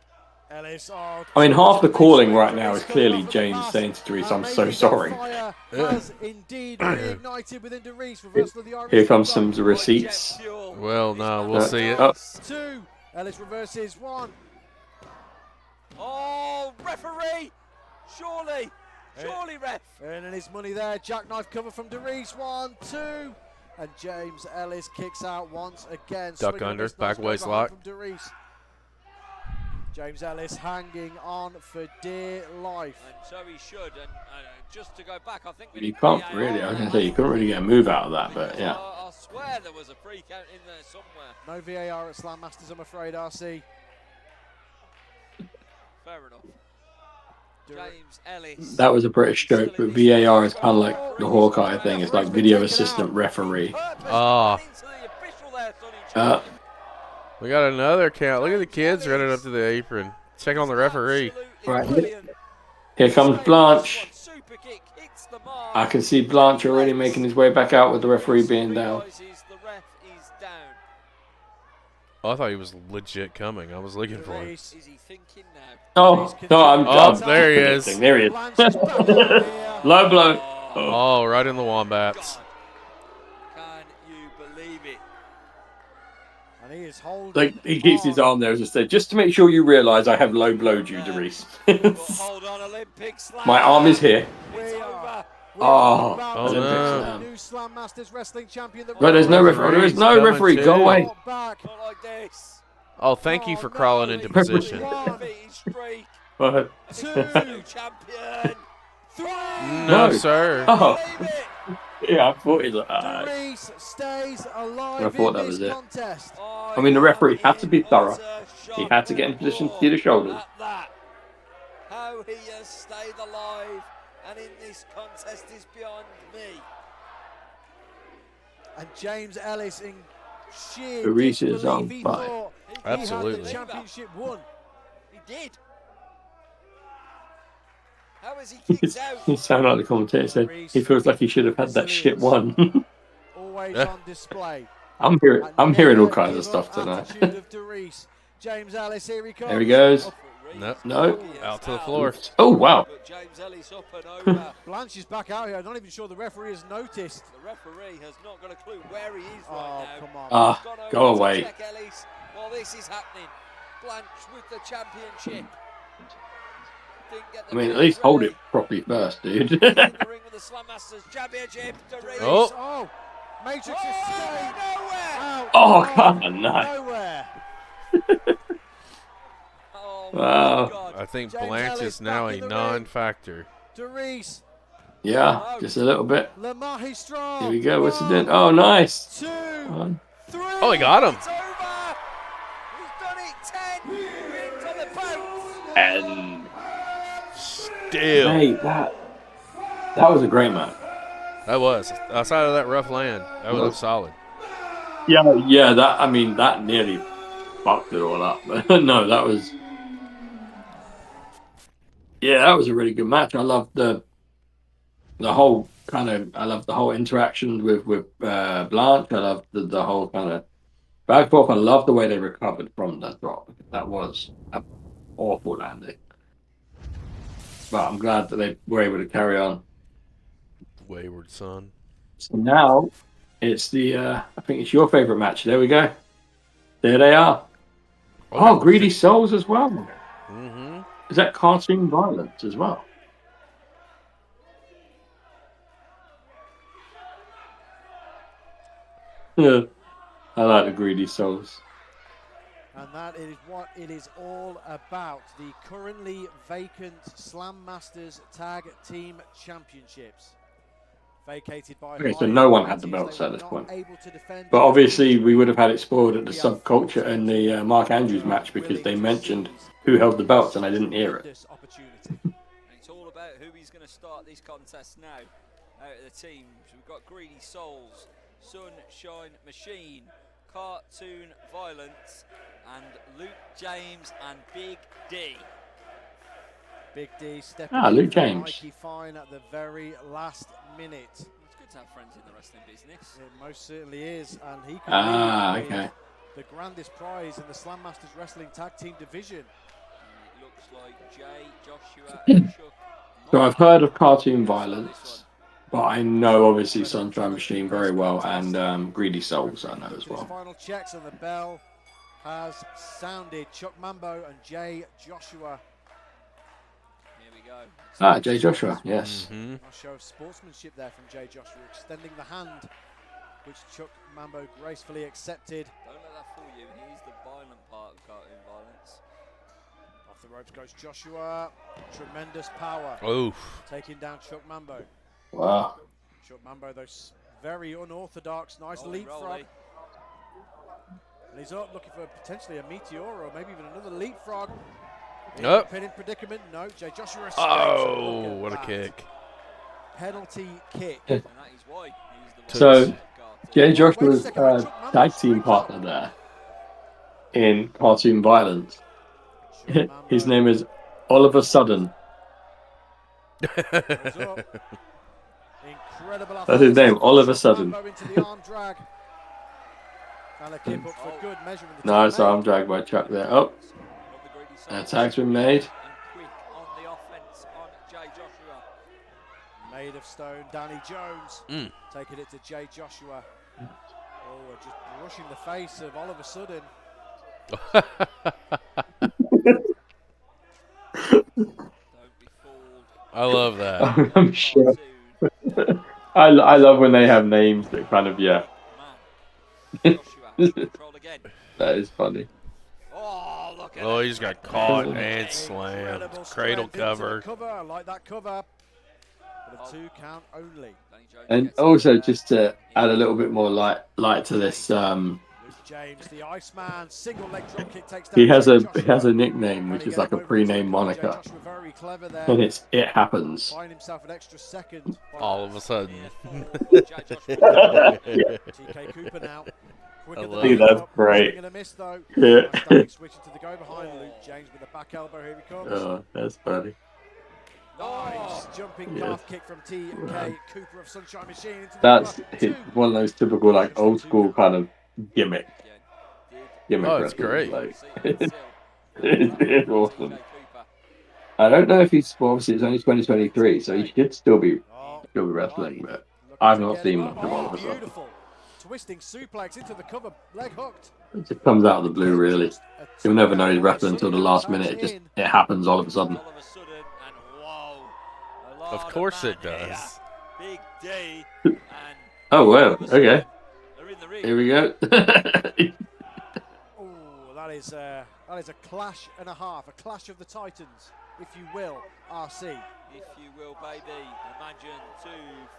Ellis, oh, I mean, half the big calling swing. right now is Dereiss clearly coming off of the James pass. saying to Dereiss, I'm Maybe so the sorry. fire has indeed reignited within Dereiss. Reversal of the Irish Here comes Bulldog. some receipts. Well, no, we'll see it. Oh. 2. Ellis reverses 1. Oh, referee! Surely, ref. Earning his money there. Jackknife cover from Dereiss. 1, 2. And James Ellis kicks out once again. Duck Swing and a under, miss, back nice go waist behind lock. from Dereiss. James Ellis hanging on for dear life. And so he should. And just to go back, I think You can't really, I was going to say, you couldn't really get a move out of that, but yeah. I swear there was a freak out in there somewhere. No VAR at Slammasters, I'm afraid, RC. Fair enough. James Ellis. That was a British joke, but VAR is kind of like the Hawkeye thing. It's like video assistant referee. Oh. We got another count. Look at the kids running up to the apron, checking on the referee. Right. Here comes Blanche. I can see Blanche already making his way back out with the referee being down. Oh, I thought he was legit coming. I was looking for him. Is he thinking now? Oh, no, I'm there he is. There he is. Low blow. Oh, right in the wombats. Can you believe it? And he is holding. Like, he keeps his arm there as I said, just to make sure you realise I have low blowed you, Dereiss. Hold on, Olympic slam. My arm is here. It's over. Oh, no. New Slammasters wrestling champion. Right, there's no referee. There is no referee. Go away. Back. Not like this. Oh, thank you for crawling into position. Streak. What? 2 champion. 3. No, sir. Oh, yeah, I thought he was like, Dereiss stays alive I thought in that this was it. contest. I mean, the referee had to be thorough. He had to get in position to see the shoulders. How he has stayed alive and in this contest is beyond me. And James Ellis in sheer Dereiss is on disbelief, he fire. thought he Absolutely. had the championship won. He did. How has he kicked out? He sounded like the commentator said he feels like he should have had that shit won. Always on display. I'm hearing all kinds of stuff tonight. Attitude of Dereiss. James Ellis, here he comes. There he goes. No. Out to the floor. Oh, wow. But James Ellis up and over. Blanche is back out here. I'm not even sure the referee has noticed. The referee has not got a clue where he is Oh, right now. come on. Ah, Gone over go to away. check Ellis while this is happening. Blanche with the championship. Didn't get the I mean, at big least hold referee. it properly first, dude. In the ring with the Slammasters championship. Dereiss. Oh. Matrix Oh, escape. nowhere. Out. Oh, come on, no. Nowhere. Oh, Wow. my God. I think James Blanche Ellis is now back a in the ring. non-factor. Dereiss. Yeah, just a little bit. Le Magistral. Here we go. What's he doing? Oh, nice. 2, One. 3. Oh, he got him. It's over. He's done it. 10 wins on the boat. And Still. mate, that was a great match. That was. Outside of that rough land, that was solid. Yeah, that nearly fucked it all up. But no, that was a really good match. I loved the whole interaction with Blanche. I loved the whole kind of back and forth. I loved the way they recovered from that drop. That was an awful landing. But I'm glad that they were able to carry on. Wayward son. So now it's I think it's your favorite match. There we go. There they are. Oh, Greedy Souls as well. Mm-hmm. Is that cartoon violence as well? Yeah. I like the Greedy Souls. And that is what it is all about. The currently vacant Slammasters Tag Team Championships. Vacated by Okay, so no one had the belts at this point. But But obviously we would have had it spoiled at the Subculture and the Mark Andrews match because they mentioned who held the belts and I didn't hear it. It's all about who he's going to start these contests now out of the teams. We've got Greedy Souls, Sunshine Machine, Cartoon Violence, and Luke James and Big D. Big D stepping Luke in for James. Mikey Fine at the very last minute. It's good to have friends in the wrestling business. It most certainly is, and he could Ah, lead with okay. the grandest prize in the Slammasters Wrestling Tag Team Division. It Looks like Jay, Joshua, and Chuck. So I've heard of Cartoon Violence, but I know obviously Sunshine Machine very well, and Greedy Souls I know as well. Final checks and the bell has sounded. Chuck Mambo and Jay Joshua. Here we go. Ah, Jay Joshua, yes. Nice show of sportsmanship there from Jay Joshua, extending the hand, which Chuck Mambo gracefully accepted. Don't let that fool you. He's the violent part of Cartoon Violence. Off the ropes goes Joshua. Tremendous power. Oof. Taking down Chuck Mambo. Wow. Chuck Mambo, those very unorthodox, nice leapfrog. And he's up looking for potentially a meteor or maybe even another leapfrog. Nope. Pinning predicament. No, Jay Joshua escapes. Oh, what a that. kick. Penalty kick. And that is why he's the So, Jay Joshua's tag team partner there in Cartoon Violence. His name is Oliver Sudden. Incredible. That's his name, Oliver Sudden. Into the arm drag. And a keep up for good measure. Nice arm drag by Chuck there. Oh, and tag's been made. and quick on the offense on Jay Joshua. Made of stone, Dani Jones taking it to Jay Joshua. Oh, just brushing the face of Oliver Sudden. Don't be fooled. I love that. I'm sure. I love when they have names that kind of, yeah. Man. Joshua, control again. That is funny. Oh, look at Oh, that. he's got caught and slammed. Incredible Cradle strength into cover. the cover. I like that cover. But a 2 count only. Danny Jones And gets also, it there. just to add a little bit more light to this, Luke James, the Iceman, single leg drop kick takes down he has Jay a Joshua. nickname which is like a pre-name moniker, Jay Joshua very clever there. and it's It Happens. Buying himself an extra second. All of a sudden. Jay Joshua. TK Cooper now. Quicker I than love See, it. that's up, great. swing and a miss though. Yeah. Nice diving, switching to the go behind. Luke James with a back elbow. Here he comes. Oh, that's funny. Nice jumping Yes. calf kick from TK Cooper of Sunshine Machine into the That's cover. hit, 2. one of those typical like old school kind of gimmick. Gimmick Oh, it's wrestling, great. like, it's awesome. I don't know if he's obviously it's only 2023, so he should still be wrestling, but I've not seen much of Oliver Sudden. Beautiful. Twisting suplex into the cover, leg hooked. It just comes out of the blue, really. You'll never know he's wrestling until the last minute. It happens all of a sudden. All of a sudden, and whoa. a lot Of course man it does. here. Big D. And Oh wow, all of a sudden, okay. They're in the ring. Here we go. Oh, that is a clash and a half, a clash of the Titans, if you will, RC. If you will, baby. Imagine 2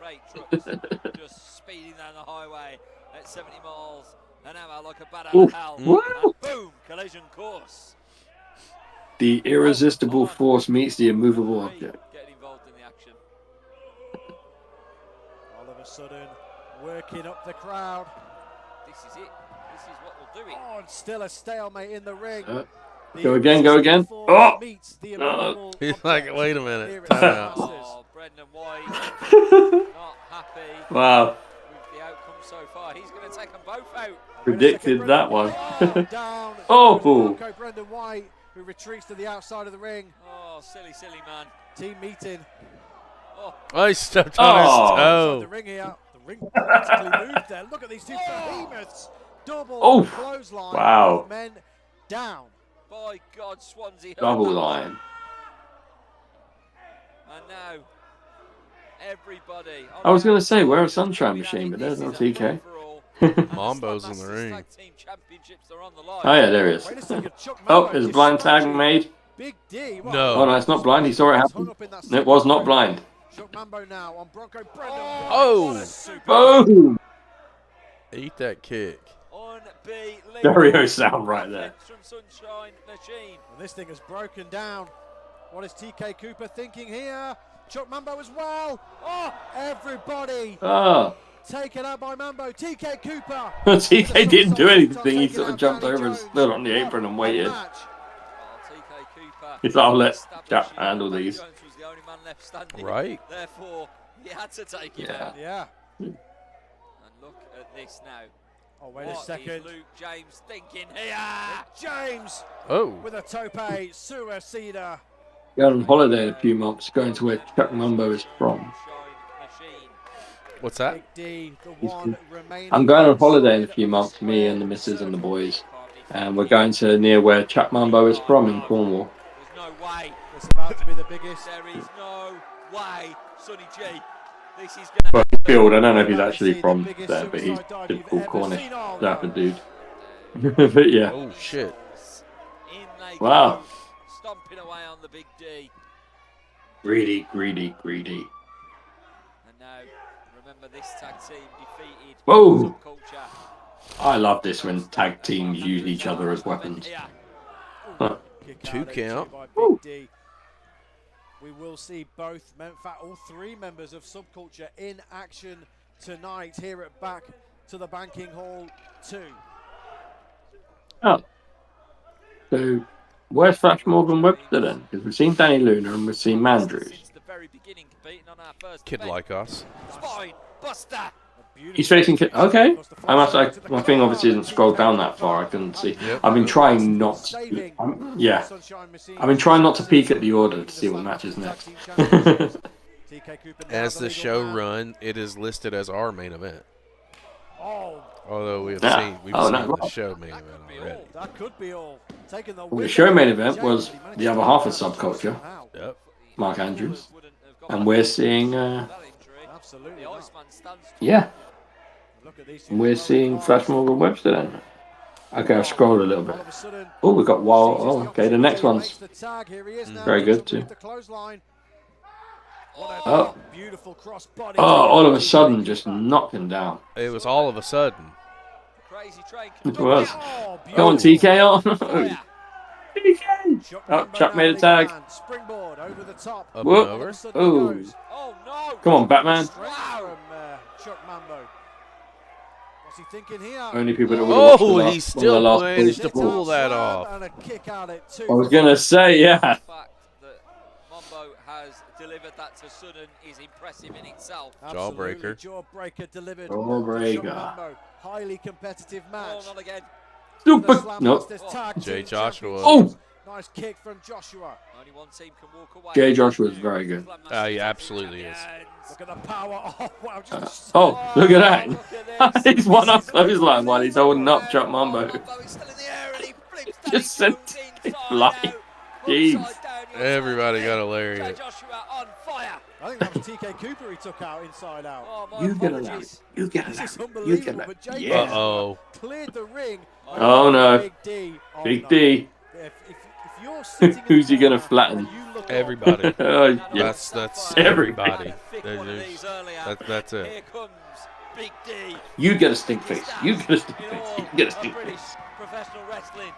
freight trucks just speeding down the highway at 70 miles an hour like a bat out of hell. Wow. And boom, collision course. The irresistible force meets the immovable object. Getting involved in the action. All of a sudden, working up the crowd. This is it. This is what will do it. Oh, and still a stalemate in the ring. The Go again, go again. irresistible force Oh! meets the immovable He's like, object. wait a Here minute. at Time out. Slammasters. Oh, Brendan White not happy Wow, with the outcome so far. He's going to take them both out. predicted that one. Oh, down. Oh, goes fool. Marco Brendan White, who retreats to the outside of the ring. Oh, silly, silly man. Team meeting. Oh, he stepped on his Oh. Outside toe. the ring here. The ring practically moved there. Look at these two behemoths. Double Oh, clothesline. wow. Both men down. By God, Swansea. heard double that. line. And now, everybody. I was going to say, where a Sunshine Machine, but there's no TK. Mambo's in the ring. Oh yeah, there he is. Wait a second. Chuck Oh, Mambo there's a blind tag dispatching made. Big D. No. Oh no, it's not blind. He saw it happen. It was not blind. Chuck Mambo now on Bronco Brendan. Oh. What a super- Boom! Eat that kick. Stereo sound right there. From Sunshine Machine. And this thing has broken down. What is TK Cooper thinking here? Chuck Mambo as well. Oh, everybody Oh, taken out by Mambo. TK Cooper. TK didn't do anything. He sort of jumped over and stood on the apron and waited. Oh, TK Cooper. He thought, I'll let established Jack handle Danny these. Jones was the only man left standing. Right. Therefore, he had to take him Yeah. out. Yeah. And look at this now. Oh, wait a What second. is Luke James thinking here? James with a tope suicida. Going on holiday in a few months, going to where Chuck Mambo is from. What's that? Big D, the He's one good. remaining I'm going on holiday in a inside few of the months, me square and the missus and the boys. circle. And we're going to near where Chuck Mambo is from in Cornwall. There's no way. It's about to be the biggest. There is no way, Sonny G. This is Well, going he's Field. I don't know if he's About to actually see the from biggest there, but he's suicide dive typical you've ever Cornish seen. Oh, surfer no. dude. But yeah. Oh shit! In they Wow. go, stomping away on the big D. Greedy, greedy, greedy. And now, remember this tag team defeated Whoa. Subculture. I love this when tag teams use each other as weapons. Here. Huh. Kick 2 out at count. two by Woo. Big D. We will see both, in fact, all three members of Subculture in action tonight here at Back to the Banking Hall 2. Oh. So, where's Flashmore and Webster then? Because we've seen Danny Luna and we've seen Mandrews. Since the very beginning, competing on our first Kid event. Lykos. Spine Buster. He's facing... Okay. My thing obviously isn't scrolled down that far. I couldn't see. Yep. I've been trying not to... yeah. I've been trying not to peek at the order to see what matches next. As the show run, it is listed as our main event. Oh, Although we've Yeah. seen Oh, the no. show main event already. that could be all. Taking the Well, the show main event was the other half of Subculture, Yep. Mark Andrews. And we're seeing... Absolutely. The Iceman stands tall. yeah. Look at these two And we're seeing Flashmore and Webster then. Okay, I've scrolled a little bit. All of a sudden, Oh, we've got Wild. seizes Oh, okay, the next opportunity, one's makes the tag. Here he is now, very good touching too. with the clothesline. What a Oh. beautiful crossbody. Oh, all of a sudden, just knocked him down. It was all of a sudden. Crazy train. It was. Oh, Come on, beautiful. TK on. Fire. TK. Chuck Oh, Mambo Chuck now made a leading tag. man. Springboard over the top. Up Whoop. and All of over. a sudden he Oh. goes. Oh no! Come on, Batman. Strength from Chuck Mambo. What's he thinking here? Only people that would have watched Oh, the he last, still last managed to week. pull that Slam off. And a kick out at two. I was going to say, yeah. The fact that Mambo has delivered that to Sudden is impressive in itself. Absolutely. Jawbreaker. Jawbreaker delivered. Jawbreaker. to Chuck Mambo. Highly competitive match. Oh, not again. Super. The Nope. Slammasters tag Jay team Joshua. championships. Oh, Nice kick from Joshua. Only one team can walk away. Jay Joshua is very good. He absolutely is. Look at the power. Oh, wow. Just Oh, look at Look that. at this. He's one up This is clothesline while he's holding up Chuck Oh, Mambo. Mambo is still in the air and he flips Just Danny sent Jones it inside flying. out. Jeez. Upside down, you're Everybody talking. got a Jay lariat. Joshua on fire. I think that was TK Cooper he took out inside out. Oh, my You get a apologies. You get This is a You unbelievable, get a but Jay Yeah. Uh-oh. cleared the ring. Oh, no. Big D. Oh, Big no. D. If you're sitting in Who's the he gonna corner flatten? and you look up, Everybody. Oh, yeah. That's Everybody. everybody. Thick one of these earlier. That's Here it. comes Big D. You get a stink face. You get a stink In face. all You get a of stink British face. professional wrestling.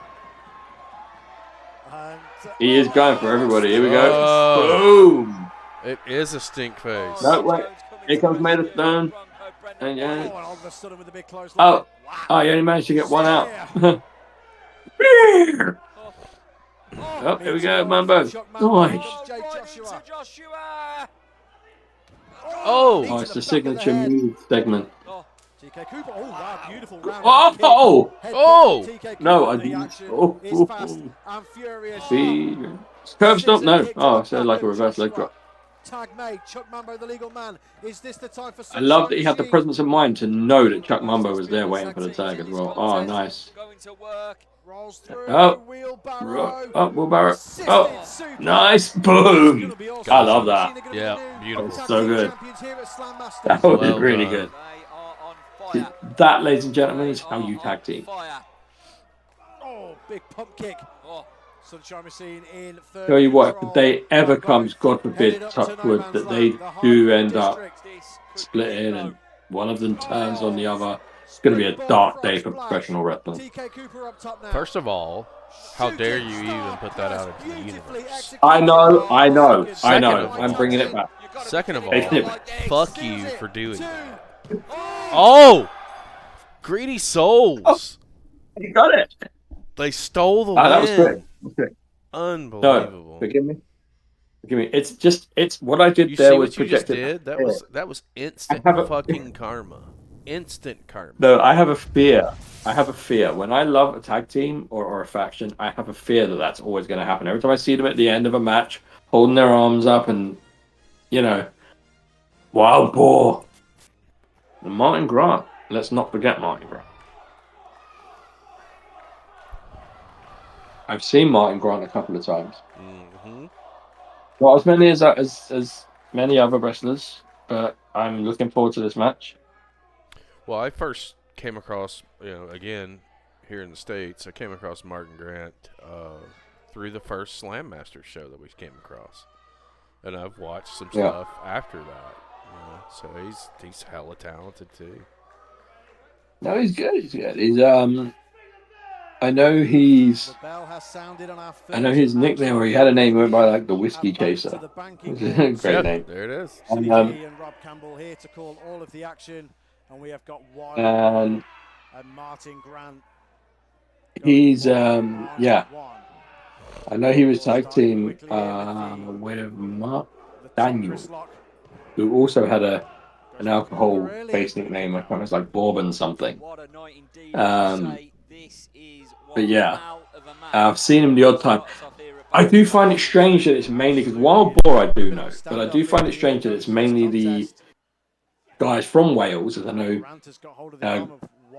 and, He is going for everybody. Here we go. Oh. Boom. It is a stink face. No, wait. Here comes Maida Stone. And oh, yeah. and all of a sudden with a big close Oh. line. Oh, you only managed to get one out. Oh, here we go, Mambo. Chuck Mambo, Nice. here comes Jay Joshua. Joshua. Oh. Oh, it's the signature move segment. Oh, TK Cooper. Oh, wow, beautiful round. Oh! Oh! No, I didn't. Oh, It's fast and furious. See. Curb stop? No. Oh, so like a reverse leg drop. Tag made. Chuck Mambo, the legal man. Is this the time for? I love that he had the presence of mind to know that Chuck Mambo was there waiting for the tag as well. Oh, nice. going to work. Rolls through. Oh. Wheelbarrow. Oh, Wheelbarrow. Assisted Oh, super. nice. It's Boom. gonna be awesome. I love that. Gonna be Yeah, the new beautiful. tag So team good. champions here at Slammasters. That was Well really done. good. They are on fire. That, ladies and gentlemen, is how you tag team. Fire. Oh, big pump kick. Oh, Sunshine Machine in third. Tell you what, control. if they ever Both comes, God forbid, headed up touch to no wood, man's that land, they the do Hardwood end up District. this could splitting be and no. one of them turns on the other. It's going to be a dark day for professional wrestling. TK Cooper up top now. First of all, how dare you Shooting even star put that out press, into the beautifully universe? executed. I know, I know, I Second know. of I'm all- bringing it back. You gotta Second of be all, thinking like this. fuck you Seals it. for doing Two. that. Oh! Greedy souls. You got it. They stole the That was win. great. Okay. Unbelievable. Forgive me. Forgive me. It's just, it's what I did You there see was what you just projected. did? That was instant I haven't- fucking karma. instant karma. No, I have a fear. I have a fear. When I love a tag team or a faction, I have a fear that that's always going to happen. Every time I see them at the end of a match, holding their arms up and, Wild Boar. And Martyn Grant. Let's not forget Martyn Grant. I've seen Martyn Grant a couple of times. Mm-hmm. Not as many as many other wrestlers, but I'm looking forward to this match. Well, I first came across, again, here in the States, I came across Martyn Grant through the first Slammmaster show that we came across. And I've watched some stuff after that. So he's hella talented too. No, he's good. He's good. I know his nickname, or he had a name went by like the Whiskey Chaser. Great name. There it is. And Rob Campbell here to call all of the action, and we have got Wild and Martyn Grant. He's I know he was tag team with Daniel, who also had an alcohol-based nickname. I can't remember, it's like Bourbon something. But yeah, I've seen him the odd time. I do find it strange that it's mainly because Wild Boar I do know, but I do find it strange that it's mainly the guys from Wales, as I know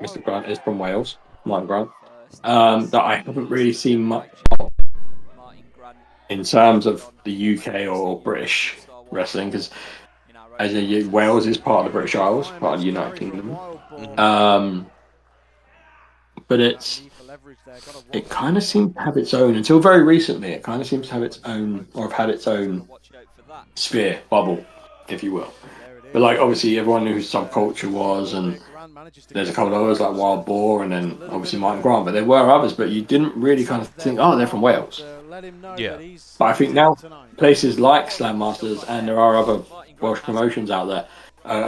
Mr. Grant is from Wales, Martyn Grant, that I haven't really seen much of in terms of the UK or British wrestling, because Wales is part of the British Isles, part of the United Kingdom. But it kind of seems to have its own, until very recently, it kind of seems to have its own, or have had its own sphere, bubble, if you will. But like, obviously, everyone knew who Subculture was, and there's a couple of others like Wild Boar, and then obviously Martyn Grant, but there were others, but you didn't really kind of think, oh, they're from Wales. Yeah. But I think now places like Slammasters, and there are other Welsh promotions out there,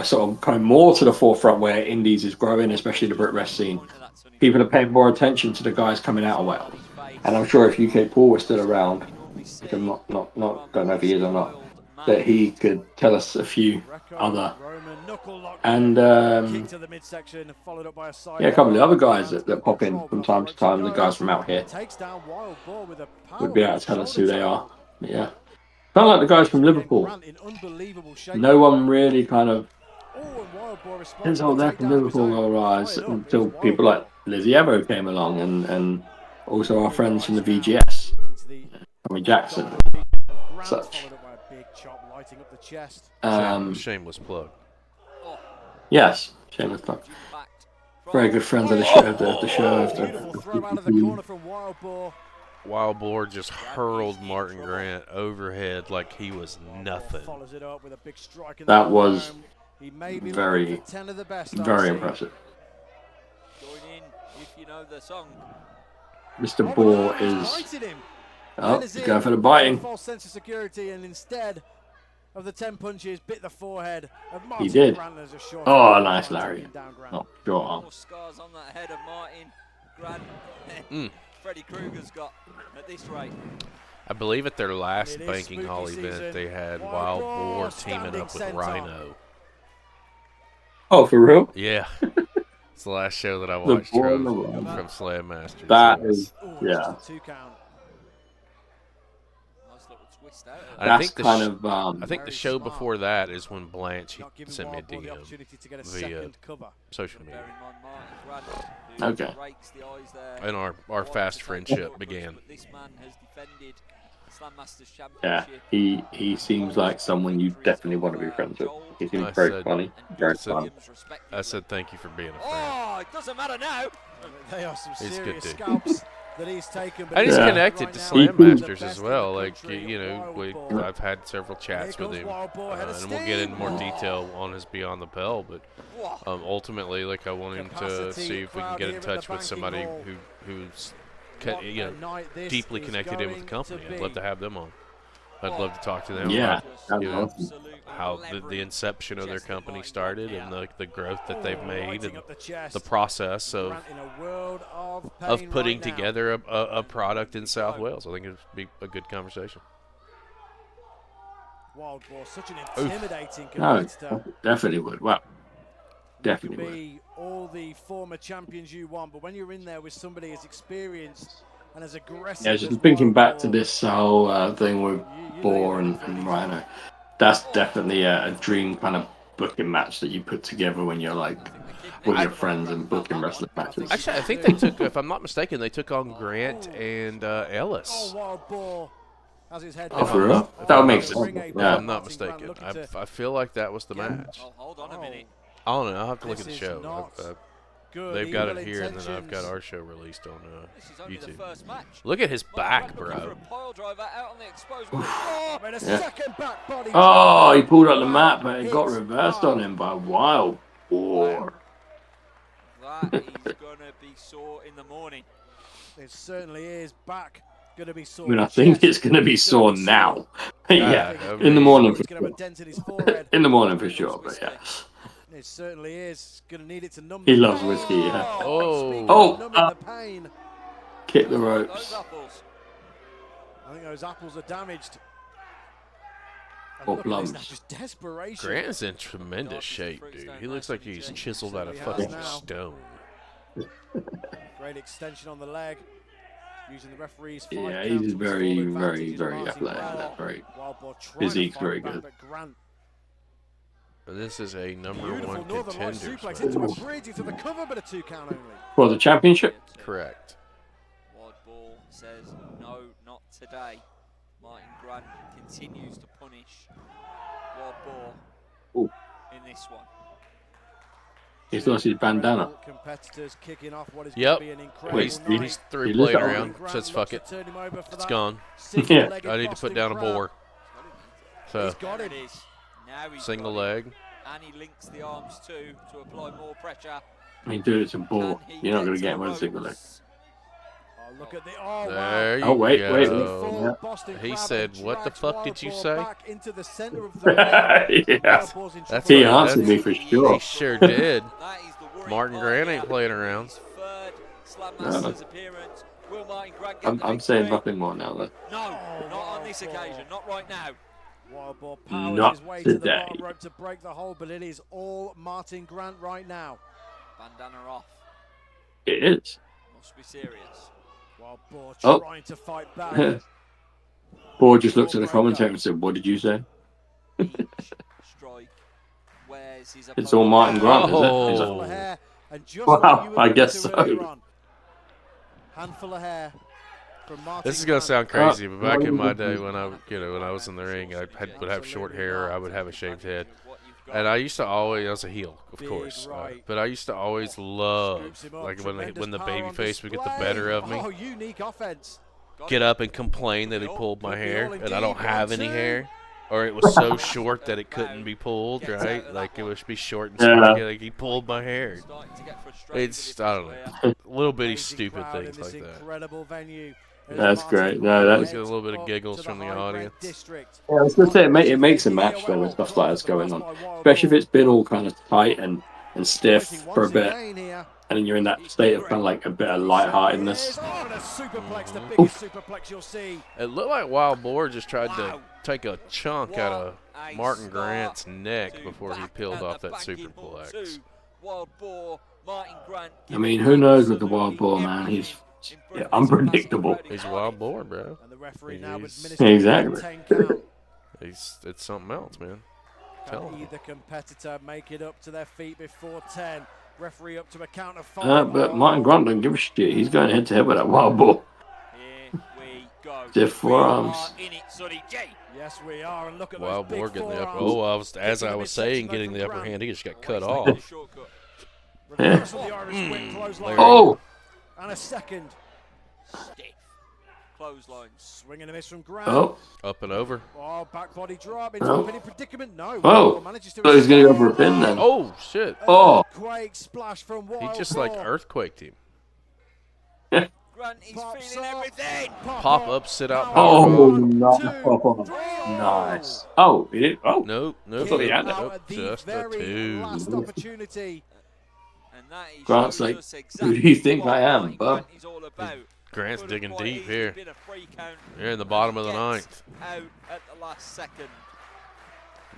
sort of coming more to the forefront where indies is growing, especially the Brit Rest scene. People are paying more attention to the guys coming out of Wales. And I'm sure if UK Paul was still around, which I'm not don't know if he is or not, that he could tell us a few other, and a couple of the other guys that pop in from time to time, the guys from out here, would be able to tell us who they are. But yeah, kind of like the guys from Liverpool. No one really kind of says, oh, they're from Liverpool, all right, until people like Lizzy came along, and also our friends from the VGS, Tommy Jackson, such. Shameless plug. Yes, shameless plug. Very good friends of the show. Wild Boar just hurled Martyn Grant overhead like he was nothing. That was very, very impressive. Mr. Boar is going for the biting. False sense of security, and instead of the 10 punches, bit the forehead of Martyn. He did. Oh, nice, Larry. Oh, short arm. More scars on that head of Martyn Grant. Freddy Krueger's got at this rate. I believe at their last Banking Hall event, they had Wild Boar teaming up with Rhino. Oh, for real? Yeah. It's the last show that I watched from Slammasters. That is, yeah. I think I think the show before that is when Blanche sent me a DM via social media. Okay. And our fast friendship began. Yeah, he seems like someone you definitely want to be friends with. He seems very funny, very fun. I said thank you for being a friend. Oh, it doesn't matter now. They are some serious scalps that he's taken. And he's connected to Slammasters as well. Like, I've had several chats with him, and we'll get into more detail on his Beyond the Bell. But ultimately, like, I want him to see if we can get in touch with somebody who's deeply connected in with the company. I'd love to have them on. I'd love to talk to them about how the inception of their company started, and the growth that they've made, and the process of putting together a product in South Wales. I think it would be a good conversation. Wild Boar, such an intimidating competitor. No, definitely would. Wow. Definitely You would. can be all the former champions you want, but when you're in there with somebody as experienced and as aggressive Yeah, as just thinking Wild back to Boar, this whole thing with you know you're Boar in and, for a decent Rhino, one. that's definitely a dream kind of booking match that you put together when you're like I think the kid with next your to friends Mark and felt booking that wrestling one. matches. Actually, I think they took, if I'm not mistaken, they took on Grant and Oh, Ellis. Wild Boar has his head Oh, If for I'm down. real? not, That would if make I'm, sense. ring apron if Yeah. I'm not Martyn Grant mistaken, looking to I feel like that was the get- match. Oh, hold on a Oh. minute. I don't know. I'll have to look This at the is show. not good. They've got Evil it here, and then I've got intentions. our show released on This is only the YouTube. first match. Look at his back, Martyn Grant bro. looking for a pile driver out on the exposed ring. Oh, And a Yeah. second back body Oh, drop. he pulled out the Wow, map, but it got hits reversed hard. on him by Wild Boar. that is going to be sore in the morning. It certainly is. Back going to be I sore. mean, I think Chest it's going to be gonna sore be now. Yeah, Yeah, I in the mean- morning He's for going to have a sure. dent in his forehead. In the morning for sure, but yeah. It certainly is. Going to need it to numb He the loves pain. whiskey, yeah. Oh. Speaking Oh, of numbing the pain, Kick the Those ropes. apples. I think those apples are damaged. And Or look at this now, plums. just desperation. Grant is in tremendous shape, dude. He looks like he's chiseled out of fucking stone. Great extension on the leg. Using the referee's Yeah, five he's count to his very, full very, advantage is very Martyn athletic. Grant. Very. Wild Boar trying Physique's to very fight back, good. but Grant, This is a number beautiful one northern light contender. suplex into a bridge into the cover, but a 2 count only. For the championship? Correct. Wild Boar says no, not today. Martyn Grant continues to punish Wild Boar Ooh. in this one. He's lost his bandana. Incredible competitors kicking off what is Yep. going to be an incredible Wait, night. He's through He playing looks like- around. Grant Says looks fuck to it. turn him over for It's that gone. single-legged I need to Boston put down a crab. boar. So, He's got There it. it is. Now he's single got it. leg. And he links the arms too to apply more pressure. I mean, dude, it's a ball. Can he You're not going get to get him the with a single leg. ropes? Oh, look at the wow. There you Oh, wait, go. wait. Full Yeah. Boston He crab said, and "What the drags fuck Wild did you Boar say?" back into the center of the ring. Yeah. Wild Boar's in That's He trouble. right, answered me for He sure. He sure did. That is the worrying Martyn part Grant here. ain't playing around. His third Slammasters appearance. Will Martyn Grant get the I'm saying victory? nothing more now. Though. No, Oh, not on Wild this Boar. occasion. Not right now. Wild Boar powers Not his way to the today. bottom rope to break the hold, but it is all Martyn Grant right now. Bandana off. It is. Must be serious. Wild Boar Oh. trying to fight back. Boar just looked at the commentator and said, "What did you say?" Each strike wears his It's all Martyn Grant, is it? Oh. Is Handful of it? hair, and just Wow, like you I alluded guess to so. earlier on. Handful of hair from Martyn This is gonna Grant. sound crazy, but back in my day when I was in the ring, would have short hair. I would have a shaved head, and I used to always. I was a heel, of Big course, right. but I used to always love Scoops him up, like tremendous when the power baby on face would get the display. better of me. Oh, unique offense. Get up and complain that he pulled my Could be hair, all and I don't indeed, have 1, any 2. hair, or it was so short that it couldn't be pulled, right? Like it would be short and Yeah. spiky. Like he pulled my hair. It's I don't know, little bitty Amazing stupid crowd things in this like that. incredible venue. As That's Martyn great. No, Grant that's- Get a little bit of heads giggles up to from the high-grade audience. district. Yeah, I was going to say it This makes a is match though when well stuff like that's going on, by Wild especially if Boar. it's been all kind of tight and stiff Fighting for a once bit, again here. and then you're in that state of kind of like a bit of lightheartedness. Oh, and a superplex, the Mhm. biggest superplex you'll see. It looked like Wild Boar just tried to Wow. take a chunk out of What a Martyn start Grant's neck to before he back peeled at off the that banking hall superplex. two. Wild Boar, Martyn Grant I mean, giving who knows with the Wild absolutely Boar, man? He's everything in front of his unpredictable. massive crowd in He's a Cardiff. Wild Boar, bro. And the referee now He's- administering Exactly. a 10 count. It's something else, man. Tell Can him. either competitor make it up to their feet before 10? Referee up to a count of 5. But Martyn Grant don't give a shit. He's going head to head with that Wild Boar. Here we go. Stiff forearms. We are in it, Sonny J. Yes, we are. And look at Wild those big Boar getting the upper. forearms. Oh, as Kicking I the was saying, midsection getting from the upper Grant. hand, he just got cut Always taking off. the shortcut. Reversal of the Irish whip clothesline. Oh, And a second. Stiff. Clothesline. Swing and a miss from Grant. oh, Up and over. Oh, back body drop into Oh. a pinning predicament. No. Oh. Wild manages to thought he was going to go escape. for a pin then. Oh shit! An Oh. earthquake splash from He Wild just like Boar. earthquaked him. Grant is Pops feeling up. everything. Pop up, sit out, Power power Oh, bomb. nice Two, pop on. three. Nice. Oh, he did. Oh, Nope, nope, thought he nope, had it. Now nope. at the Just a very two. last opportunity. And that is Grant's shows like, us who exactly do you think what I am, Martyn bub? Grant is all about. Grant's Could have digging quite deep easily here. been a free count You're in the and bottom he of the gets ninth. Out at the last second.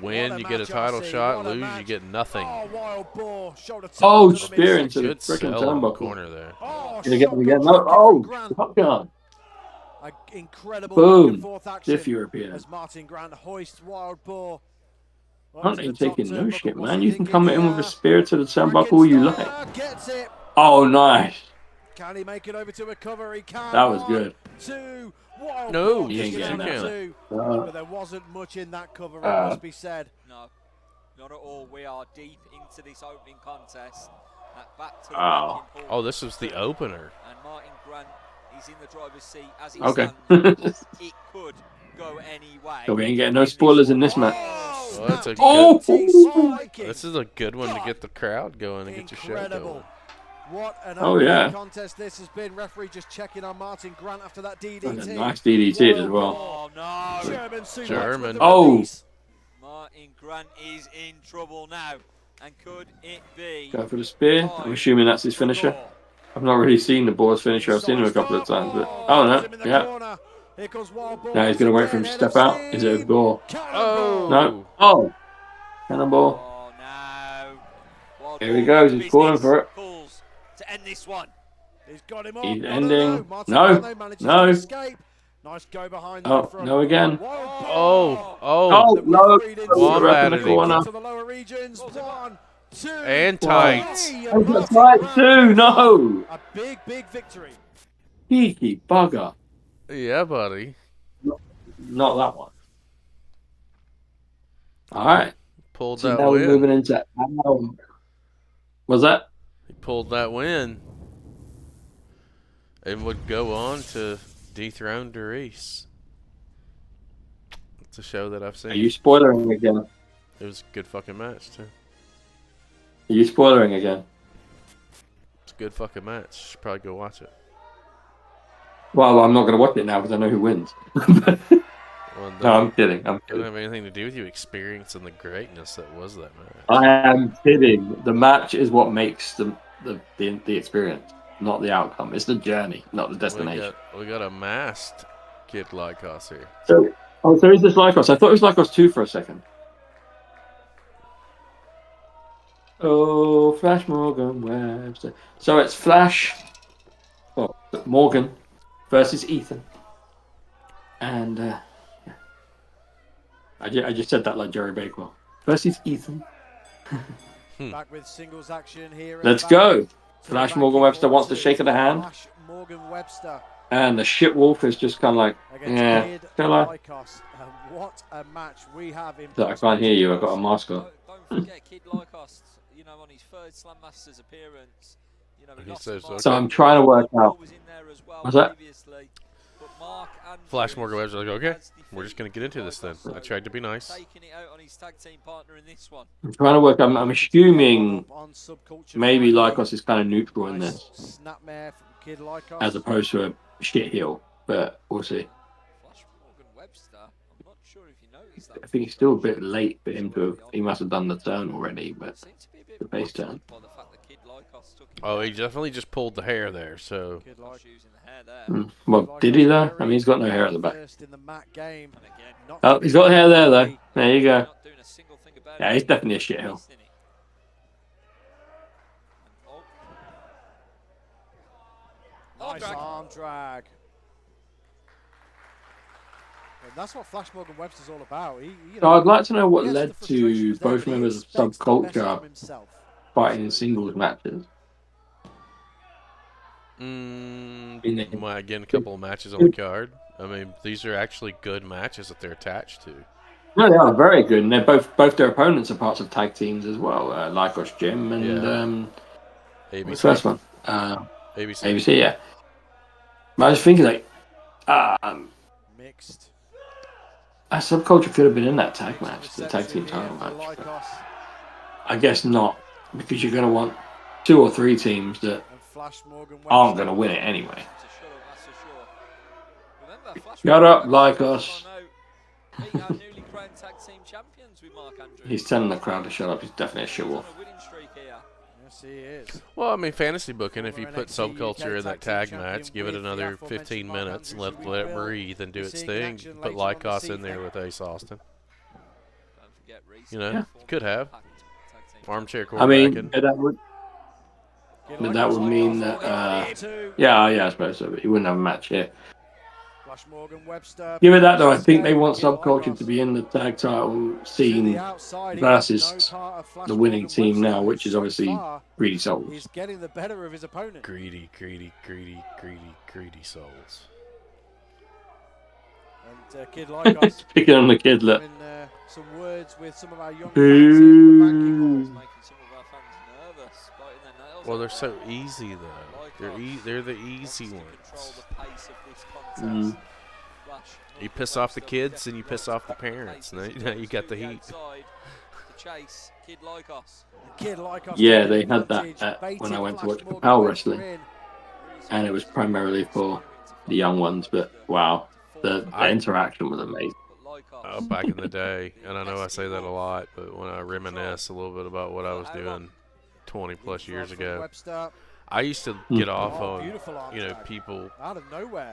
Win, you get a title shot. Lose, you get nothing. Oh, wild boar. Shoulder tap Oh, to the spear into the Good freaking sell in the turnbuckle. corner there. Oh, Gonna get him again. shotgun No. drop kick from Oh, Grant. shotgun. Incredible back Boom. and forth action Stiff European. as Martyn Grant hoists wild boar. Aren't they taking no shit, man? You can What's he come thinking in with a here? spear to the turnbuckle all you like. Frankensteiner gets it. Oh, nice. Can he make it over to recover? He can. That was 1, good. 2. Wild No, boar he ain't kicking getting out that. two. Uh, But there wasn't much in that cover, it must be said. No, not at all. We are deep into this opening contest. Back to the Oh. banking Oh, this was the opener. And Martyn Grant is in the driver's seat as he Okay. stands. It could go any way. So we ain't getting no spoilers in this match. Oh, Well, that's a snap. Oh! Spiking. This is a good one to get the crowd going and get your show going. Incredible. What an Oh, opening yeah. contest this has been. Referee just checking on Martyn Grant after that And DDT. a nice DDT as well. Oh no! German suplex German. with the Oh. release. Martyn Grant is in trouble now. And could it be? Go for the spear. I'm assuming that's his finisher. I've not really seen the Boar's finisher. I've seen him a couple of times, but oh no, yeah. Here comes Wild Boar. Now he's gonna wait for him to step out. Is it a Boar? Oh. No. Oh, cannonball. Oh no! Wild Here he Boar goes. with He's calling business. for it. Calls to end this one. He's got him up. He's No, ending. Martyn No. Grant, though, manages No. to escape. Nice go behind Oh, there from no again. Wild Boar. Oh, Oh, The no. referee didn't see Wombat Right in at the him. corner. to the lower regions. 1, 2, And Wow. tight. 3, Oh, and that's Martyn right, Grant too. picks up No. A big victory. Cheeky bugger. Yeah, buddy. Not that one. All right. Pulled So that now we're win. moving into. Was that? He pulled that win. And would go on to dethrone Dereiss. It's a show that I've seen. Are you spoiling again? It was a good fucking match, too. Are you spoiling again? It's a good fucking match. You should probably go watch it. Well, I'm not going to watch it now because I know who wins. Well, No, I'm kidding. I'm It doesn't kidding. have anything to do with you experiencing the greatness that was that match. I am kidding. The match is what makes the experience, not the outcome. It's the journey, not the destination. We got a masked Kid Lykos here. So is this Lykos? I thought it was Lykos 2 for a second. Oh, Flash Morgan Webster. So it's Flash, Morgan versus Ethan. And yeah. I just said that like Jerry Bakewell. Versus Ethan. Back with singles action here. Let's go. Flash Morgan Webster wants to shake of the hand. Flash Morgan Webster And the shit wolf is just kind of like, against yeah, Kid fella. Lykos. And what a match we have in. I can't hear you. I've got a mask on. Don't forget Kid Lykos, you know, on his third Slammasters appearance, you know, He lost says to Mark So I'm Andrews. trying to work Boar out. was in there as well What's that? previously, but Mark Andrews Flash Morgan Webster's like, okay, has we're just going to get into this then. defeated I Lykos, tried to be nice. taking it out on his tag team partner in this one. I'm trying to work. I'm assuming On Subculture maybe Friday. Lykos is kind of neutral in Nice this, snapmare from Kid Lykos. as opposed to a shit heel. But we'll see. Flash Morgan Webster, I'm not sure if you noticed that. I think it's still a bit late for him to have. He must have done the turn already, but Seemed to be a bit the base rattled turn. by the fact that Kid Lykos took him Oh, out. he definitely just pulled the hair there, so. Kid Not Lykos. using the hair there. Well, did he though? I mean, he's got no hair at the back. First in the mat game. And again, Not Oh, he's got hair there though. There you go. not doing a single thing about Yeah, it. he's definitely a shit heel. Missing it. And, Nice arm drag. And that's what Flash Morgan Webster's all about. So I'd like to know what yes, led the frustration to was there, both but he members of expects the best Subculture from himself. fighting in singles matches. Well, again, a couple of matches on the card. I mean, these are actually good matches that they're attached to. No, they are very good, and they're both their opponents are parts of tag teams as well. Lykos Jim and ABC. what's the first one? ABC. ABC, yeah. But I was thinking like, Mixed. a Subculture could have been in that tag match, the tag Reception team title here for match. Lykos I guess not, because you're going to want 2 or 3 teams that and Flash Morgan aren't Webster. going to win it anyway. To shut up, that's for sure. Remember, Flash Shut Morgan up, Webster Lykos. beat our newly crowned tag team champions with Mark Andrews. He's telling the crowd to shut up. He's definitely a shit He's on wolf. a winning streak here. Yes, he is. Well, I mean, fantasy booking, if you Former put NXT Subculture in that tag tag team match, give it champion with another the aforementioned 15 Mark minutes and Andrews, let it we will breathe and do be its seeing thing. action Put later on this Lykos in there evening. with Ace Austin. Don't forget, You know, could have. Armchair I mean, quarterbacking. that would mean that, yeah, I suppose so, but he wouldn't have a match here. Give it that, though. I think they want Subculture to be in the tag title scene versus the winning team now, which is obviously Greedy Souls. He's getting the better of his opponent. Greedy souls. And Kid Lykos picking on the kid, look. Some words with some of our young fans in the banking halls, making some of our fans nervous, biting their nails. Well, they're so easy though. They're the easy ones. You piss off the kids and you piss off the parents. Now you got the heat. Yeah, they had that when I went to watch Propel Wrestling, and it was primarily for the young ones. But wow, the interaction was amazing. Back in the day, and I know I say that a lot, but when I reminisce a little bit about what I was doing 20 plus years ago, I used to get off on, you know, people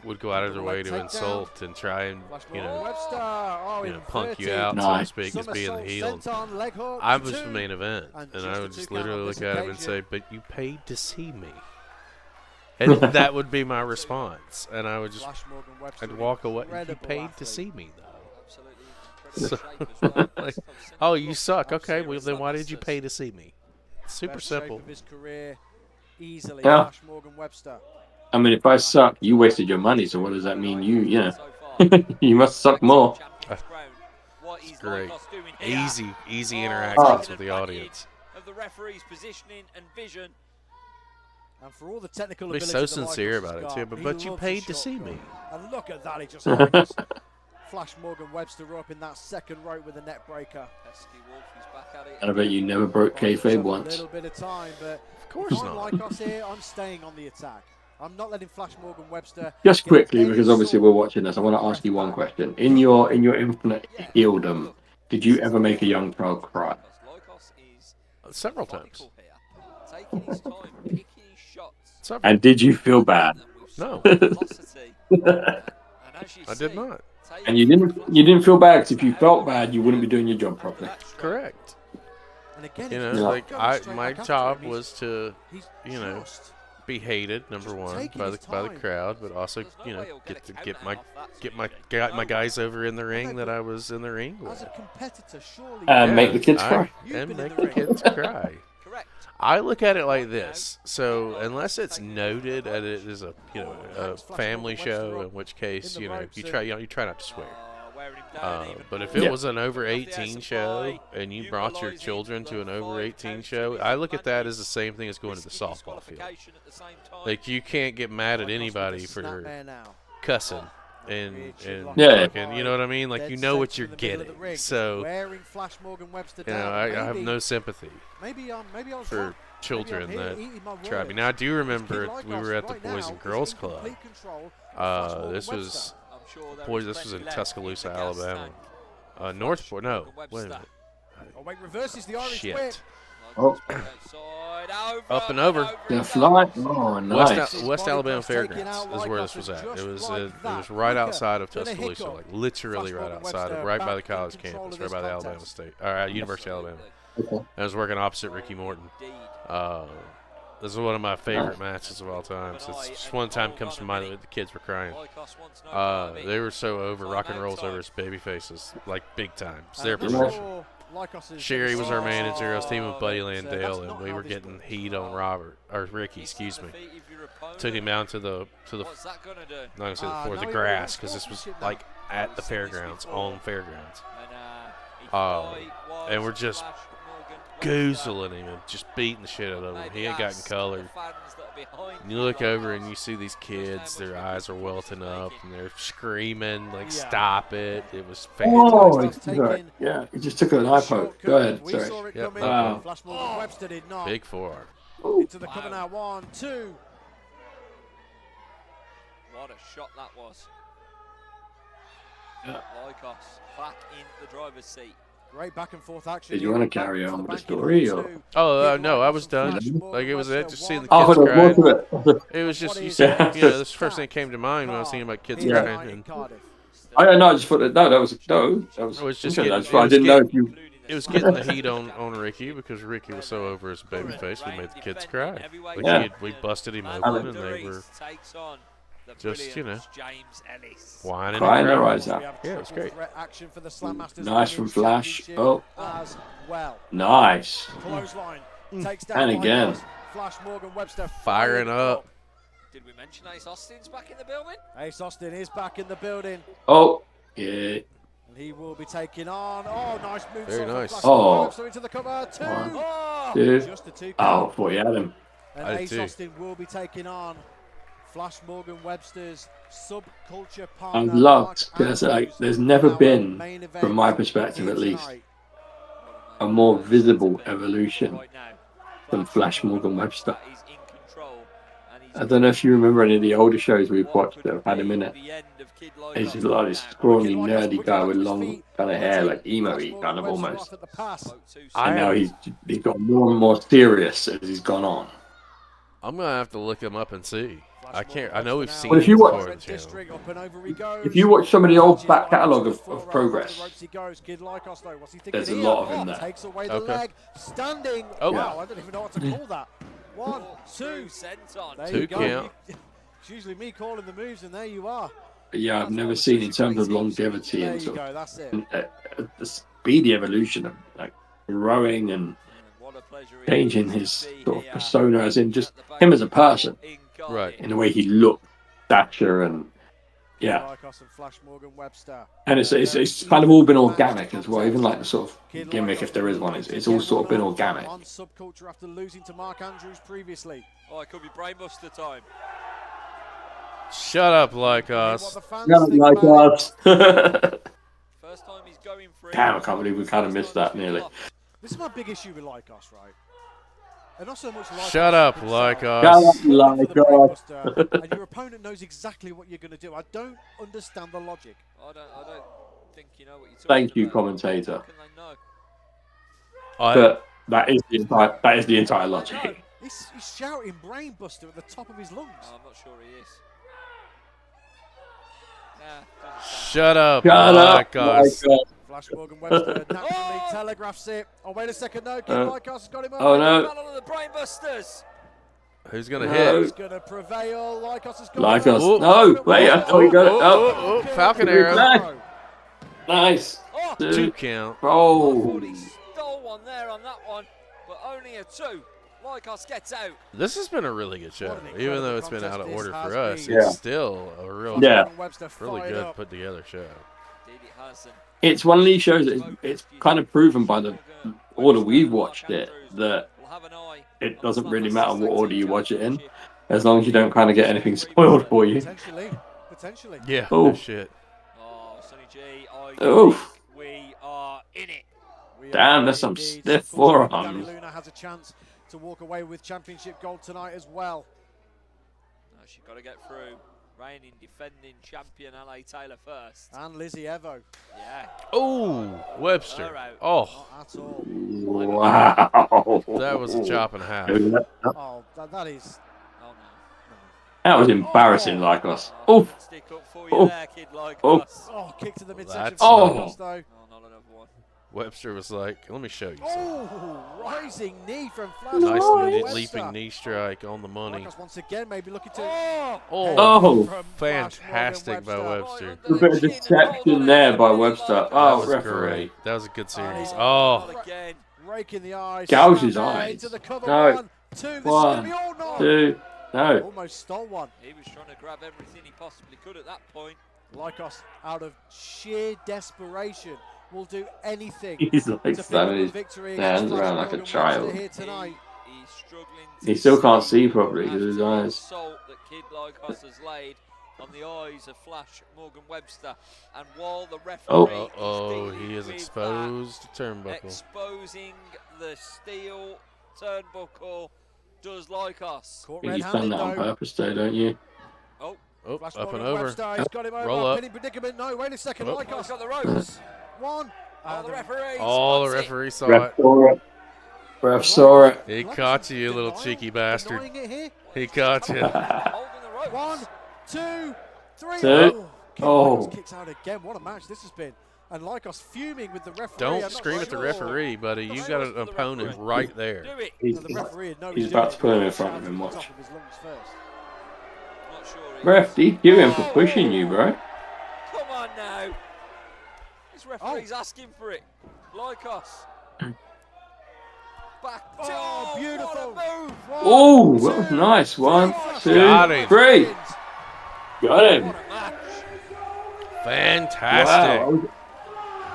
would go out of their way to insult and try and, you know, punk you out, so to speak, as being the heel. I was the main event, and I would just literally look at him and say, "But you paid to see me." And that would be my response, and I would just, I'd walk away. You paid to see me, though. So, like, oh, you suck. Okay, well then why did you pay to see me? Super simple. Yeah. I mean, if I suck, you wasted your money. So what does that mean? You know, you must suck more. It's great. Easy interactions with the audience. Of the referee's positioning and vision. And for all the technical be so sincere about it too, but you paid to see me. And look at that, he just flashed Morgan Webster up in that second rope with a net breaker. And I bet you never broke kayfabe once. A little bit of time, but of course not. Like us here, I'm staying on the attack. I'm not letting Flash Morgan Webster. Just quickly, because obviously we're watching this, I want to ask you one question. In your infinite healdom, did you ever make a young child cry? Several times. And did you feel bad? No. I did not. And you didn't feel bad, because if you felt bad, you wouldn't be doing your job properly. Correct. You know, like my job was to, you know, be hated, number one, by the crowd, but also, you know, get my guys over in the ring that I was in the ring with. And make the kids cry. And make the kids cry. I look at it like this. So unless it's noted that it is a, you know, a family show, in which case, you know, you try not to swear. But if it was an over 18 show and you brought your children to an over 18 show, I look at that as the same thing as going to the softball field. Like, you can't get mad at anybody for cussing and fucking, you know what I mean? Like, you know what you're getting. So, you know, I have no sympathy for children that try me. Now, I do remember we were at the Boys and Girls Club. This was in Tuscaloosa, Alabama. Northport, no. Wait a minute. Reverses the Irish Shit. Oh. Up and over. The fly. Oh, nice. West Alabama Fairgrounds is where this was at. It was right outside of Tuscaloosa, like literally right outside of, right by the college campus, right by the Alabama State, or University of Alabama. Okay. I was working opposite Ricky Morton. This is one of my favorite matches of all time. So it's just one time comes to mind that the kids were crying. They were so over. Rock and Roll's over as baby faces, like big time. It's their promotion. Sherry was our manager. I was teaming with Buddy Landale, and we were getting heat on Ricky, excuse me. Took him down to the not gonna say the floor, the grass, because this was like at the fairgrounds, on fairgrounds. And we're just goozling him and just beating the shit out of him. He ain't gotten colored. And you look over and you see these kids, their eyes are welting up and they're screaming, like, stop it. It was fantastic. Oh, yeah, he just took an eye poke. Go ahead, sorry. Yep, Wow. Big forearm. Into the cover now, 1, 2. What a shot that was. Yeah. Lykos back in the driver's seat. Great back and forth action. Did you want to carry on with the story? Or? Oh, no, I was done. Like, it was just seeing the kids cry. It was just, you know, this is the first thing that came to mind when I was thinking about kids crying. And I just thought that was just. I didn't know if you. it was getting the heat on Ricky because Ricky was so over his babyface. We made the kids cry. Like Yeah. we busted him I open, mean- and they were takes on the just, James Ellis. whining Crying and their crying. eyes out. Yeah, it was great. Action for the Slammasters Nice from Women's Flash. Championship Oh. as well. Nice. Clothesline takes down And again. Lykos. Flash Morgan Webster Firing up. Did we mention Ace Austin's back in the building? Ace Austin is back in the building, Oh, yeah. and he will be taking on. Oh, nice move. Very nice. Webster into the cover. Two. One, Oh, two. Just a two. Oh, boy, you had him. And I did Ace too. Austin will be taking on Flash Morgan Webster's subculture I've partner. loved, Mark because like, Andrews there's never in our been, main event from my perspective at here least, tonight. a more visible evolution right now. than Flash Morgan Webster. He's in control, and he's I don't know if you remember any of the older shows we've what watched could that have had him in be it. the end of Kid He's Lykos just like this now. scrawny, nerdy guy with long kind of hair, like emo-y Flash kind of Morgan Webster almost. off at the pass. Spoke too I And now am- he's got more and more serious as he's gone on. I'm gonna have to look him up and see. I can't. I know we've seen Well, him if you before watch- on the channel. District, up and over he goes. If you watch some of the old back Lykos catalogue to the of floor, progress, right on the ropes he goes. Kid Lykos, though, what's he thinking there's a here? lot of him there. Takes away the Okay. leg, standing. Oh. Wow, I don't even know what to call that. 1, 2. Sent on. There Two you go. count. It's usually me calling the moves, and there you are. but yeah, I've never seen in terms of longevity There and you sort go. That's it. of the speedy evolution of like growing and What a pleasure it changing is his to be sort of here persona, as in just at the back him as a of the ball person, in Right. Cardiff. in the way he looked, stature, and yeah. Lykos and Flash Morgan Webster. And it's kind of all been organic as well, even like the sort of gimmick, if there is one, it's all sort of been organic. On subculture after losing to Mark Andrews previously. Oh, it could be brainbuster time. Shut up, What Lykos. the fans Not think like about it. us. First time he's going for it. Damn, I can't believe we kind of missed that nearly. This is my big issue with Lykos, right? And not so much Lykos Shut up, himself. Lykos. Shut up, Looking for the Lykos. brainbuster, and your opponent knows exactly what you're going to do. I don't understand the logic. I don't think you know what you're talking Thank you, about. commentator. How can they know? But that is the entire logic. No, he's shouting brainbuster at the top of his lungs. Oh, I'm not sure he is. Nah, doesn't sound Shut up, Shut up, Lykos. Lykos. Flash Morgan Webster naturally Oh! telegraphs it. Oh, wait a second, no. Kid Lykos has got him up. Oh no, Battle of the brainbusters. Who's gonna No. hit? He's going to prevail. Lykos has got Lykos. him. No, wait, I thought he got it. Oh, Falcon Arrow. arrow. nice. Oh, Two count. I thought Oh, he stole one there on that one, but only a 2. Lykos gets out. This has been a really good show, What an even though incredible it's been out of contest order this for has us. been. Yeah. It's still a real, Yeah. Morgan Webster really fired good up. put together show. Indeed it has. And it's one of these shows that it's kind of proven by the order we've watched it that we'll have an eye it on doesn't the really Slammasters matter what Tag order Team you watch it in, Championship. as long as you don't kind of get anything spoiled for you. Potentially. Yeah, Oh. no shit. Oh, Sonny G, Oh. think we are in it. We Damn, are there's some indeed. stiff Unfortunately, forearms. Dani Luna has a chance to walk away with championship gold tonight as well. No, she's got to get through. Reigning, defending champion LA Taylor first. And Lizzy Evo. Yeah. Oh, Webster. Her out. Oh, Not at all. Wow. that was a chop and a half. Oh, that is. Oh no. That was embarrassing, Lykos. Oh, Oh, stick up for you Oh. there, kid like Oh. us. Oh, kick to the midsection. That's from Oh. Lykos, though. Oh, not another one. Webster was like, let me show you something. Oh, rising knee from Flash. Nice Morgan leaping Webster. knee strike on the money. Lykos once again, maybe looking to. Oh! Oh, Oh. From Flash fantastic by Morgan Webster. Right a under bit the of chin and deception hold on there it. by Really Webster. like Oh, that was referee. great. That was a good series. Oh. Oh, Not again. Rake in the eyes. Gouge his Snap eyes. into the cover. No. 1, 2. This is One, going to be all no. 2, no. Almost stole one. He was trying to grab everything he possibly could at that point. Lykos, out of sheer desperation, will do anything He's like to pick up slamming the his victory hands against around Flash like a Morgan Webster child. here tonight. He's struggling to He still can't see properly because of his after the eyes. assault that Kid Lykos has laid on the eyes of Flash Morgan Webster, and while the referee Oh. oh, dealing he is with exposed to that, turnbuckle. exposing the steel turnbuckle, does Lykos. Caught You've done red-handed that on though. purpose, though, don't you? Oh, Oh, Flash up and Morgan over. Webster, he's got him over. Roll up. Pinning predicament. No, wait a second. Oh. he's Lykos. got the ropes. 1. Oh, the referee. Oh, the spots it. referee saw Ref it. saw it. Ref saw it. He caught you, you little cheeky bastard. Denying it here. He caught you. Holding the ropes. 1, 2, 3. Two. Kid Oh. Lykos kicks out again. What a match this has been. And Lykos fuming with the referee. Don't scream at the referee, buddy. You got an opponent right there. Do it. The referee, He's about to put him in front of him, watch. Top of his lungs first. Not sure. Ref, DQ him for pushing you, bro. Come on now. This referee's asking for it. Lykos. Back to beautiful move. Oh, that was nice. 1, 2, Got him. 3. Got him. What a match. Fantastic. Wow.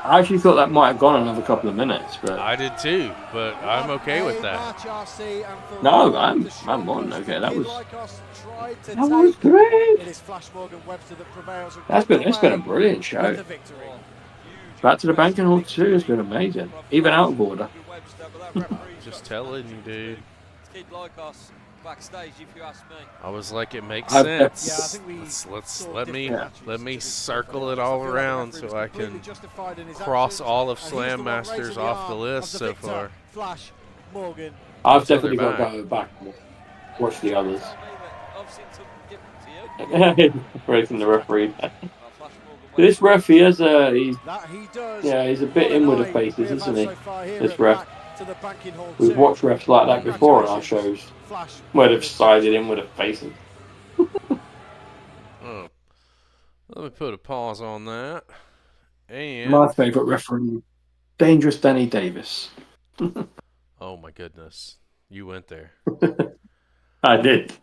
I actually thought that might have gone another couple of minutes, but I did too, but I'm okay with that. no, I'm on. Okay, that was great. It is Flash Morgan Webster that prevails. It's been a brilliant show. Back to the banking hall too. It's been amazing, even out of order. Just telling you, dude. Keep Lykos backstage, if you ask me. I was like, it makes I've- sense. Yeah, I think Let's let me matches. circle it all around so I can cross all of Slammasters off the list so far. Flash Morgan. I've Until definitely they're got to go back and watch the others. I've seen something different to you. Breaking the referee. Flash Morgan This ref, he has he's That he does. he's a bit What inward of night faces, we have isn't had he? so far here This at ref. Back to the banking hall We've too. watched refs like that before on our shows, Flash where they've sided in with a faces. Oh. Let me put a pause on that. And My favourite referee, Dangerous Danny Davis. oh my goodness, you went there, I did.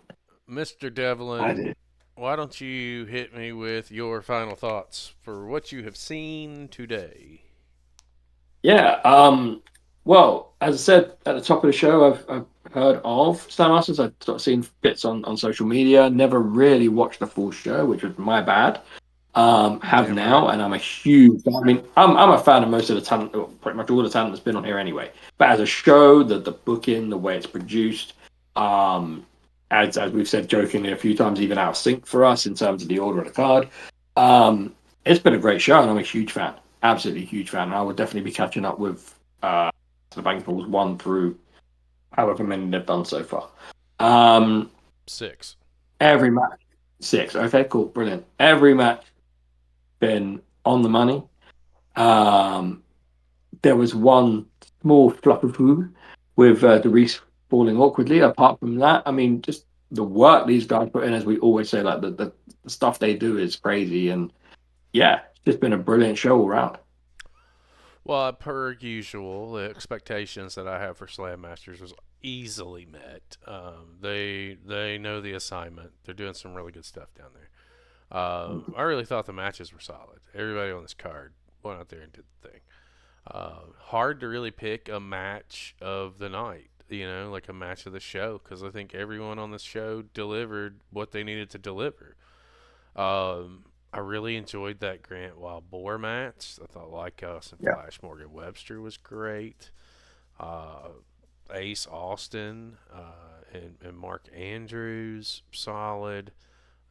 Mr. Devlin. I did. Why don't you hit me with your final thoughts for what you have seen today? Yeah. Well, as I said at the top of the show, I've heard of Slammasters. I've sort of seen bits on social media. Never really watched the full show, which was my bad. Have Damn now, right. and I'm a huge. I mean, I'm a fan of most of the talent, or pretty much all the talent that's been on here anyway. But as a show, the booking, the way it's produced, as we've said jokingly a few times, even out of sync for us in terms of the order of the card. It's been a great show, and I'm a huge fan, absolutely huge fan. And I will definitely be catching up with the Bank Balls 1 through however many they've done so far. 6. Every match, 6. Okay, cool, brilliant. Every match been on the money. There was one small fluff of poo with Dereiss falling awkwardly. Apart from that, I mean, just the work these guys put in, as we always say, like the stuff they do is crazy. And yeah, it's just been a brilliant show all around. Well, per usual, the expectations that I have for Slammasters was easily met. They know the assignment. They're doing some really good stuff down there. I really thought the matches were solid. Everybody on this card went out there and did the thing. Hard to really pick a match of the night, like a match of the show, because I think everyone on this show delivered what they needed to deliver. I really enjoyed that Grant Wild Boar match. I thought Lykos and Flash Morgan Webster was great. Ace Austin and Mark Andrews, solid.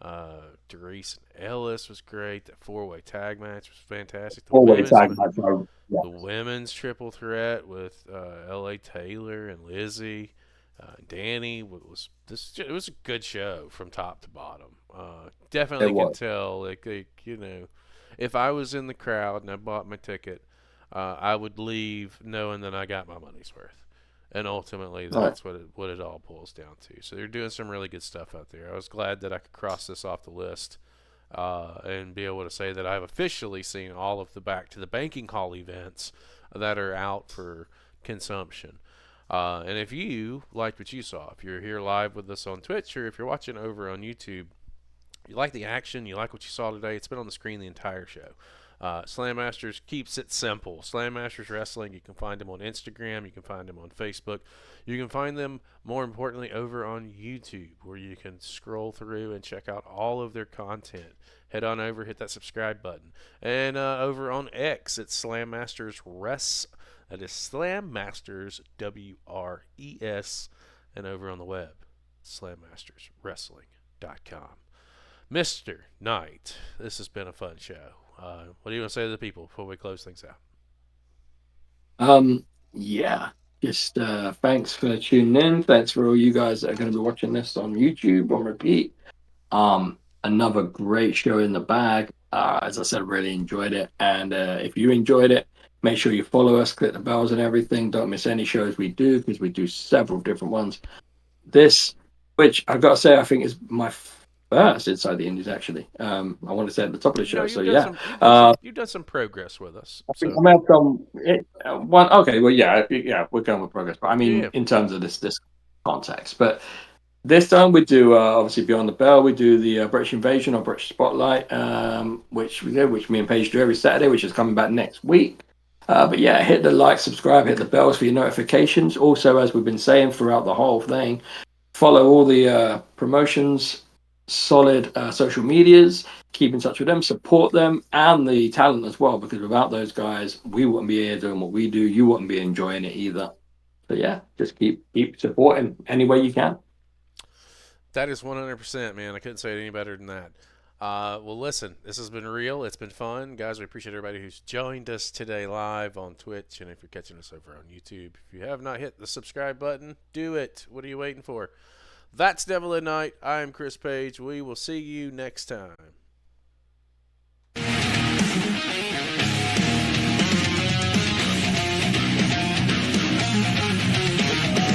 Dereiss and Ellis was great. That 4-way tag match was fantastic. The women's triple threat with L.A. Taylor and Lizzy, Dani it was a good show from top to bottom. Definitely can tell, if I was in the crowd and I bought my ticket, I would leave knowing that I got my money's worth. And ultimately, that's what it all boils down to. So they're doing some really good stuff out there. I was glad that I could cross this off the list and be able to say that I've officially seen all of the Back to the Banking Hall events that are out for consumption. And if you liked what you saw, if you're here live with us on Twitch, or if you're watching over on YouTube, you like the action, you like what you saw today, it's been on the screen the entire show. Slammasters keeps it simple. Slammasters Wrestling, you can find them on Instagram, you can find them on Facebook, you can find them, more importantly, over on YouTube, where you can scroll through and check out all of their content. Head on over, hit that subscribe button. And over on X, it's SlammastersWres. That is SlammastersWres. And over on the web, SlammastersWrestling.com. Mr. Knight, this has been a fun show. What do you want to say to the people before we close things out? Yeah, just thanks for tuning in. Thanks for all you guys that are going to be watching this on YouTube on repeat. Another great show in the bag. As I said, really enjoyed it. And if you enjoyed it, make sure you follow us, click the bells and everything. Don't miss any shows we do, because we do several different ones. This, which I've got to say, I think is my first Inside the Indies, actually. I want to say at the top of the show. So, yeah. You've done some progress with us. I think So I may have done it, one. Okay, well, yeah, we're going with progress. But I mean, Yeah. in terms of this context, but this time we do obviously Beyond the Bell. We do the British Invasion or British Spotlight, which we do, which me and Paige do every Saturday, which is coming back next week. But yeah, hit the like, subscribe, hit the bells for your notifications. Also, as we've been saying throughout the whole thing, follow all the promotions, solid social medias, keep in touch with them, support them, and the talent as well, because without those guys, we wouldn't be here doing what we do. You wouldn't be enjoying it either. So yeah, just keep supporting any way you can. that is 100%, man. I couldn't say it any better than that. Well, listen, this has been real. It's been fun. Guys, we appreciate everybody who's joined us today live on Twitch. And if you're catching us over on YouTube, if you have not hit the subscribe button, do it. What are you waiting for? That's Devil at Night. I am Chris Page. We will see you next time.